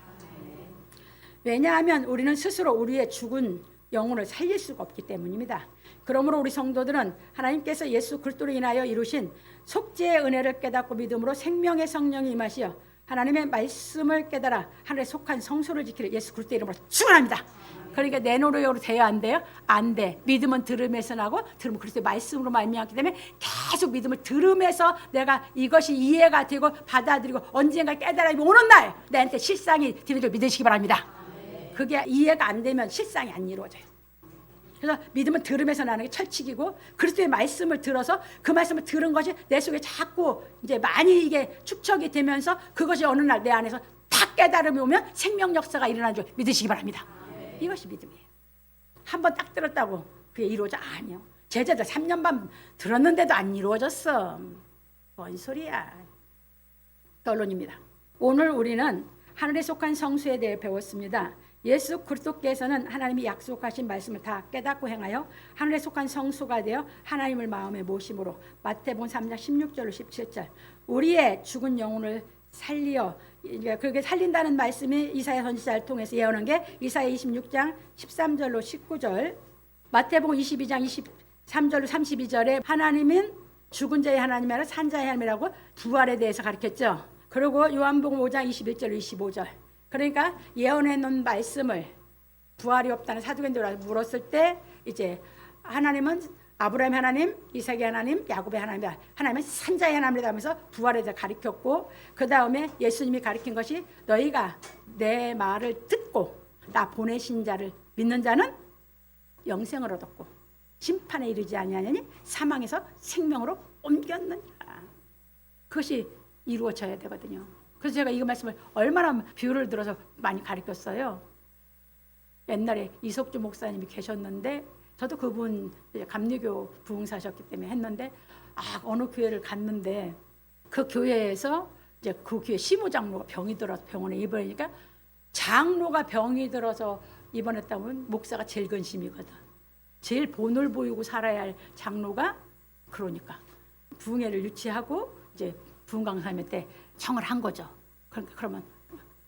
왜냐하면 우리는 스스로 우리의 죽은 영혼을 살릴 수가 없기 때문입니다. 그러므로 우리 성도들은 하나님께서 예수 그리스도로 인하여 이루신 속죄의 은혜를 깨닫고 믿음으로 생명의 성령이 임하시어 하나님의 말씀을 깨달아 하늘에 속한 성소를 지키는 예수 그리스도의 이름으로 축원합니다. 그러니까 내 노력으로 돼야 안 돼요? 안 돼. 믿음은 들음에서 나고 들음은 그리스도의 말씀으로 말미암기 때문에 계속 믿음을 들음에서 내가 이것이 이해가 되고 받아들이고 언젠가 깨달음이 오는 날 내한테 실상이 되는 줄 믿으시기 바랍니다. 그게 이해가 안 되면 실상이 안 이루어져요. 그래서 믿음은 들음에서 나는 게 철칙이고 그리스도의 말씀을 들어서 그 말씀을 들은 것이 내 속에 자꾸 이제 많이 이게 축적이 되면서 그것이 어느 날 내 안에서 다 깨달음이 오면 생명 역사가 일어나는 줄 믿으시기 바랍니다. 이것이 믿음이에요. 한번 딱 들었다고 그게 이루어져? 아니요. 제자들 3년 반 들었는데도 안 이루어졌어. 뭔 소리야. 결론입니다. 오늘 우리는 하늘에 속한 성수에 대해 배웠습니다. 예수 그리스도께서는 하나님이 약속하신 말씀을 다 깨닫고 행하여 하늘에 속한 성수가 되어 하나님을 마음에 모심으로 마태복음 3장 16절로 17절 우리의 죽은 영혼을 살리어 그렇게 살린다는 말씀이 이사야 선지자를 통해서 예언한 게 이사야 26장 13절로 19절 마태복음 22장 23절로 32절에 하나님은 죽은 자의 하나님이 아니라 산 자의 하나님이라고 부활에 대해서 가르쳤죠. 그리고 요한복음 5장 21절 25절 그러니까 예언해 놓은 말씀을 부활이 없다는 사두개인들을 물었을 때 이제 하나님은 아브라함 하나님, 이삭의 하나님, 야곱의 하나님이다. 하나님은 산자의 하나님이다 하면서 부활에 대해 가르쳤고 그 다음에 예수님이 가르친 것이 너희가 내 말을 듣고 나 보내신 자를 믿는 자는 영생을 얻었고 심판에 이르지 아니하니 사망에서 생명으로 옮겼느니라. 그것이 이루어져야 되거든요. 그래서 제가 이 말씀을 얼마나 비유를 들어서 많이 가르쳤어요. 옛날에 이석주 목사님이 계셨는데 저도 그분 감리교 부흥사셨기 때문에 했는데 어느 교회를 갔는데 그 교회에서 이제 그 교회 시무장로가 병이 들어서 병원에 입원하니까 장로가 병이 들어서 입원했다면 목사가 제일 근심이거든. 제일 본을 보이고 살아야 할 장로가 그러니까 부흥회를 유치하고 이제 부흥 강사님 때 청을 한 거죠. 그러면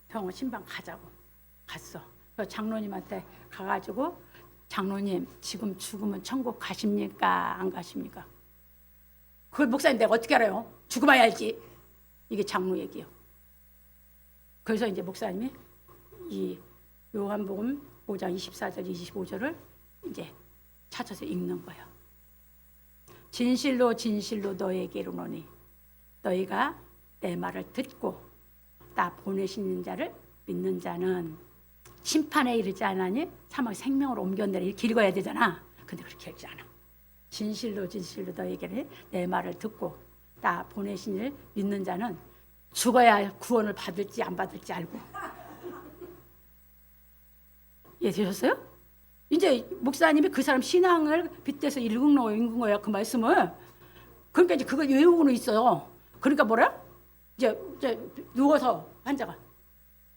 병원 신방 가자고 갔어. 그래서 장로님한테 가가지고 장로님 지금 죽으면 천국 가십니까? 안 가십니까? 그걸 목사님 내가 어떻게 알아요? 죽어봐야 알지. 이게 장로 얘기요. 그래서 이제 목사님이 이 요한복음 5장 24절 25절을 이제 찾아서 읽는 거예요. 진실로 진실로 너에게 이르노니 너희가 내 말을 듣고 나 보내시는 자를 믿는 자는 심판에 이르지 않으니 사망 생명으로 옮겨내라. 이렇게 읽어야 되잖아. 근데 그렇게 읽지 않아. 진실로 진실로 너에게 내 말을 듣고 나 보내신 일 믿는 자는 죽어야 구원을 받을지 안 받을지 알고. 이해되셨어요? 이제 목사님이 그 사람 신앙을 빗대서 읽은 거예요. 그 말씀을. 그러니까 이제 그걸 외우고는 있어요. 그러니까 뭐라? 이제 누워서 환자가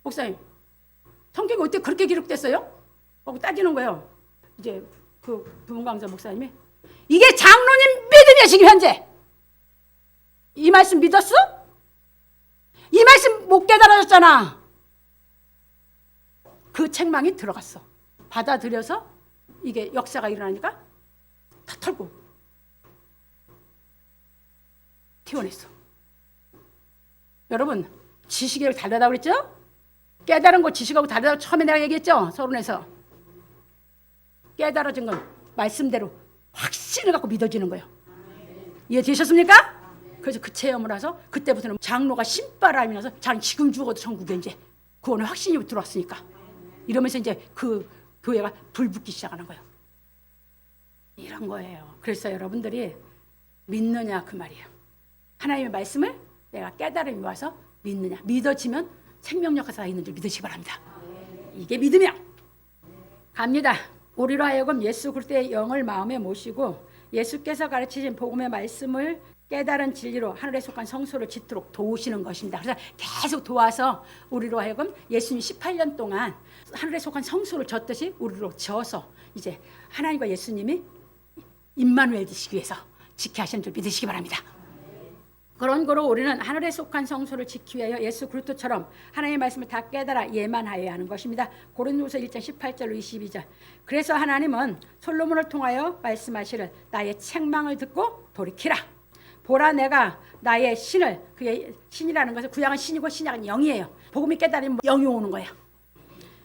목사님 성경이 어떻게 그렇게 기록됐어요? 하고 따지는 거예요. 이제 그 부흥강사 목사님이 이게 장로님 믿음이야 지금 현재. 이 말씀 믿었어? 이 말씀 못 깨달아졌잖아. 그 책망이 들어갔어. 받아들여서 이게 역사가 일어나니까 다 털고 튀어냈어. 여러분 지식이 다르다고 그랬죠? 깨달은 거 지식하고 다르다고 처음에 내가 얘기했죠? 서론에서. 깨달아진 건 말씀대로 확신을 갖고 믿어지는 거예요. 이해되셨습니까? 그래서 그 체험을 해서 그때부터는 장로가 신바를 알면서 자는 지금 죽어도 천국에 이제 구원의 확신이 들어왔으니까 이러면서 이제 그 교회가 불붙기 시작하는 거예요. 이런 거예요. 그래서 여러분들이 믿느냐 그 말이에요. 하나님의 말씀을 내가 깨달음이 와서 믿느냐. 믿어지면 생명력 가사 있는 줄 믿으시기 바랍니다. 이게 믿음이야. 갑니다. 우리로 하여금 예수 그리스도의 영을 마음에 모시고 예수께서 가르치신 복음의 말씀을 깨달은 진리로 하늘에 속한 성소를 짓도록 도우시는 것입니다. 그래서 계속 도와서 우리로 하여금 예수님 18년 동안 하늘에 속한 성소를 졌듯이 우리로 지어서 이제 하나님과 예수님이 임마누엘 되시기 위해서 지켜 하시는 줄 믿으시기 바랍니다. 그런 거로 우리는 하늘에 속한 성소를 지키기 위하여 예수 그리스도처럼 하나님의 말씀을 다 깨달아 예만하여야 하는 것입니다. 고린도후서 1장 18절로 22절. 그래서 하나님은 솔로몬을 통하여 말씀하시를 나의 책망을 듣고 돌이키라. 보라 내가 나의 신을, 그게 신이라는 것은 구약은 신이고 신약은 영이에요. 복음이 깨달으면 영이 오는 거예요.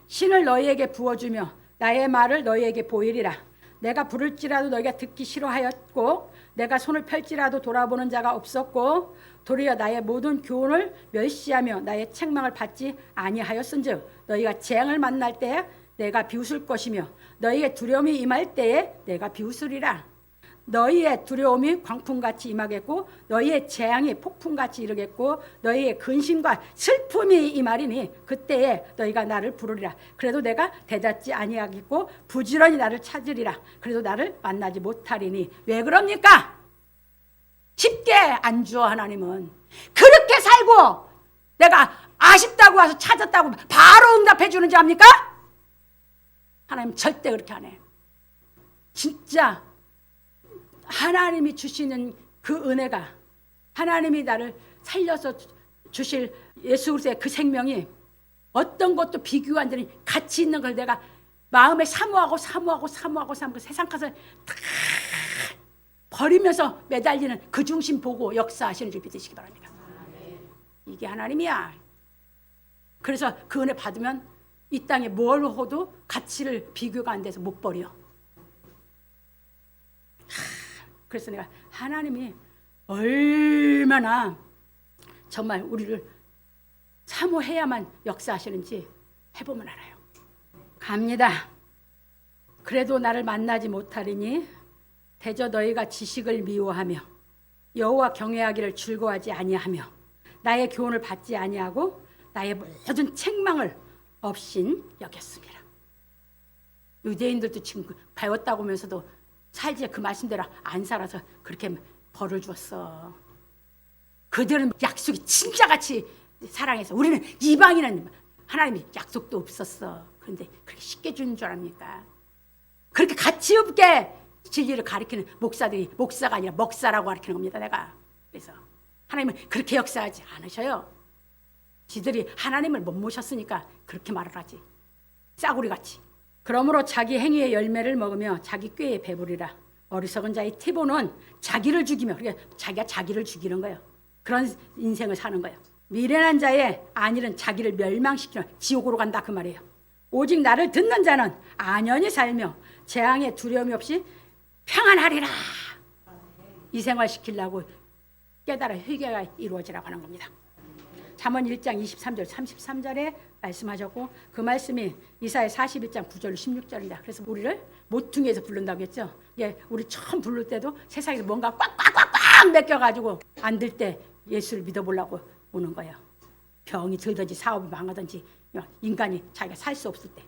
신을 너희에게 부어주며 나의 말을 너희에게 보이리라. 내가 부를지라도 너희가 듣기 싫어하였고 내가 손을 펼지라도 돌아보는 자가 없었고 도리어 나의 모든 교훈을 멸시하며 나의 책망을 받지 아니하였은즉 너희가 재앙을 만날 때에 내가 비웃을 것이며 너희의 두려움이 임할 때에 내가 비웃으리라. 너희의 두려움이 광풍같이 임하겠고 너희의 재앙이 폭풍같이 이르겠고 너희의 근심과 슬픔이 임하리니 그때에 너희가 나를 부르리라. 그래도 내가 대답지 아니하겠고 부지런히 나를 찾으리라. 그래도 나를 만나지 못하리니 왜 그럽니까? 쉽게 안 줘. 하나님은 그렇게 살고 내가 아쉽다고 와서 찾았다고 바로 응답해 주는 줄 압니까? 하나님 절대 그렇게 안 해. 진짜 하나님이 주시는 그 은혜가 하나님이 나를 살려서 주실 예수 그리스도의 그 생명이 어떤 것도 비교 안 되는 가치 있는 걸 내가 마음에 사모하고 세상 것을 다 버리면서 매달리는 그 중심 보고 역사하시는 줄 믿으시기 바랍니다. 이게 하나님이야. 그래서 그 은혜 받으면 이 땅에 뭘 해도 가치를 비교가 안 돼서 못 버려. 그래서 내가 하나님이 얼마나 정말 우리를 사모해야만 역사하시는지 해보면 알아요. 갑니다. 그래도 나를 만나지 못하리니 대저 너희가 지식을 미워하며 여호와 경외하기를 즐거워하지 아니하며 나의 교훈을 받지 아니하고 나의 모든 책망을 없인 여겼습니다. 유대인들도 지금 배웠다고 하면서도 살지 그 말씀대로 안 살아서 그렇게 벌을 주었어. 그들은 약속이 진짜같이 사랑해서 우리는 이방인은 하나님이 약속도 없었어. 그런데 그렇게 쉽게 주는 줄 압니까? 그렇게 가치 없게 진리를 가리키는 목사들이 목사가 아니라 먹사라고 가리키는 겁니다. 내가. 그래서 하나님은 그렇게 역사하지 않으셔요. 지들이 하나님을 못 모셨으니까 그렇게 말을 하지. 싸구리같이. 그러므로 자기 행위의 열매를 먹으며 자기 꾀에 배부리라. 어리석은 자의 티보는 자기를 죽이며 그러니까 자기가 자기를 죽이는 거예요. 그런 인생을 사는 거예요. 미련한 자의 안일은 자기를 멸망시키는 지옥으로 간다 그 말이에요. 오직 나를 듣는 자는 안연히 살며 재앙에 두려움이 없이 평안하리라. 이 생활 시키려고 깨달아 회개가 이루어지라고 하는 겁니다. 잠언 1장 23절 33절에 말씀하셨고 그 말씀이 이사야 41장 9절 16절입니다. 그래서 우리를 모퉁이에서 부른다고 했죠. 예, 우리 처음 부를 때도 세상에서 뭔가 꽉꽉꽉꽉 맡겨가지고 안 될 때 예수를 믿어보려고 오는 거예요. 병이 들든지 사업이 망하든지 인간이 자기가 살 수 없을 때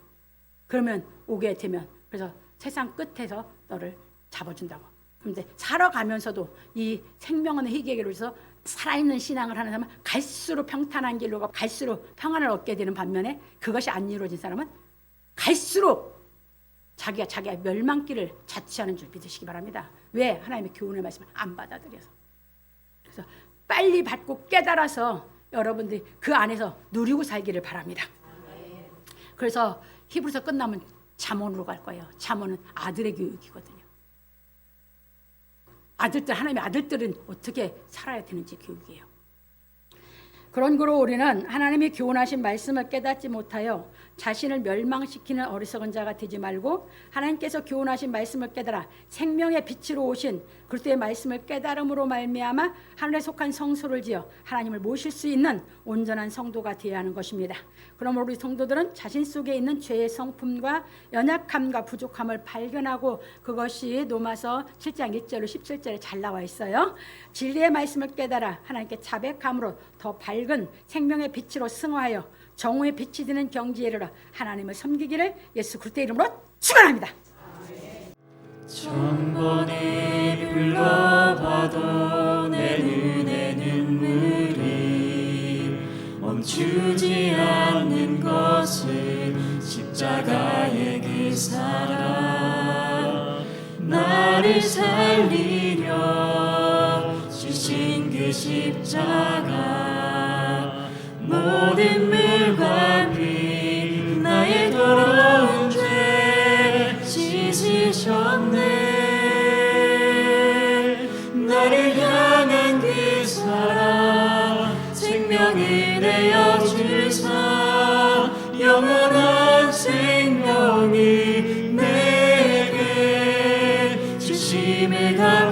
그러면 오게 되면 그래서 세상 끝에서 너를 잡아준다고. 그런데 살아가면서도 이 생명은 희귀에게로 해서 살아있는 신앙을 하는 사람은 갈수록 평탄한 길로 가 갈수록 평안을 얻게 되는 반면에 그것이 안 이루어진 사람은 갈수록 자기가 멸망길을 자취하는 줄 믿으시기 바랍니다. 왜? 하나님의 교훈의 말씀을 안 받아들여서. 그래서 빨리 받고 깨달아서 여러분들이 그 안에서 누리고 살기를 바랍니다. 그래서 히브리서 끝나면 잠언으로 갈 거예요. 잠언은 아들의 교육이거든요. 아들들, 하나님의 아들들은 어떻게 살아야 되는지 교육이에요. 그런 거로 우리는 하나님이 교훈하신 말씀을 깨닫지 못하여 자신을 멸망시키는 어리석은 자가 되지 말고 하나님께서 교훈하신 말씀을 깨달아 생명의 빛으로 오신 그리스도의 말씀을 깨달음으로 말미암아 하늘에 속한 성소를 지어 하나님을 모실 수 있는 온전한 성도가 되어야 하는 것입니다. 그러므로 우리 성도들은 자신 속에 있는 죄의 성품과 연약함과 부족함을 발견하고 그것이 로마서 7장 1절로 17절에 잘 나와 있어요. 진리의 말씀을 깨달아 하나님께 자백함으로 더 밝은 생명의 빛으로 승화하여 정오의 빛이 드는 경지에 이르러 하나님을 섬기기를 예수 그리스도의 이름으로 축원합니다. 천번에 불러봐도 내 눈에 눈물이 멈추지 않는 것은 십자가의 그 사랑 나를 살리려 주신 그 십자가 모든 물과 피 나의 더러운 죄 씻으셨네. 나를 향한 그 사랑 생명이 되어 주사 영원한 생명이 내게 주심을 다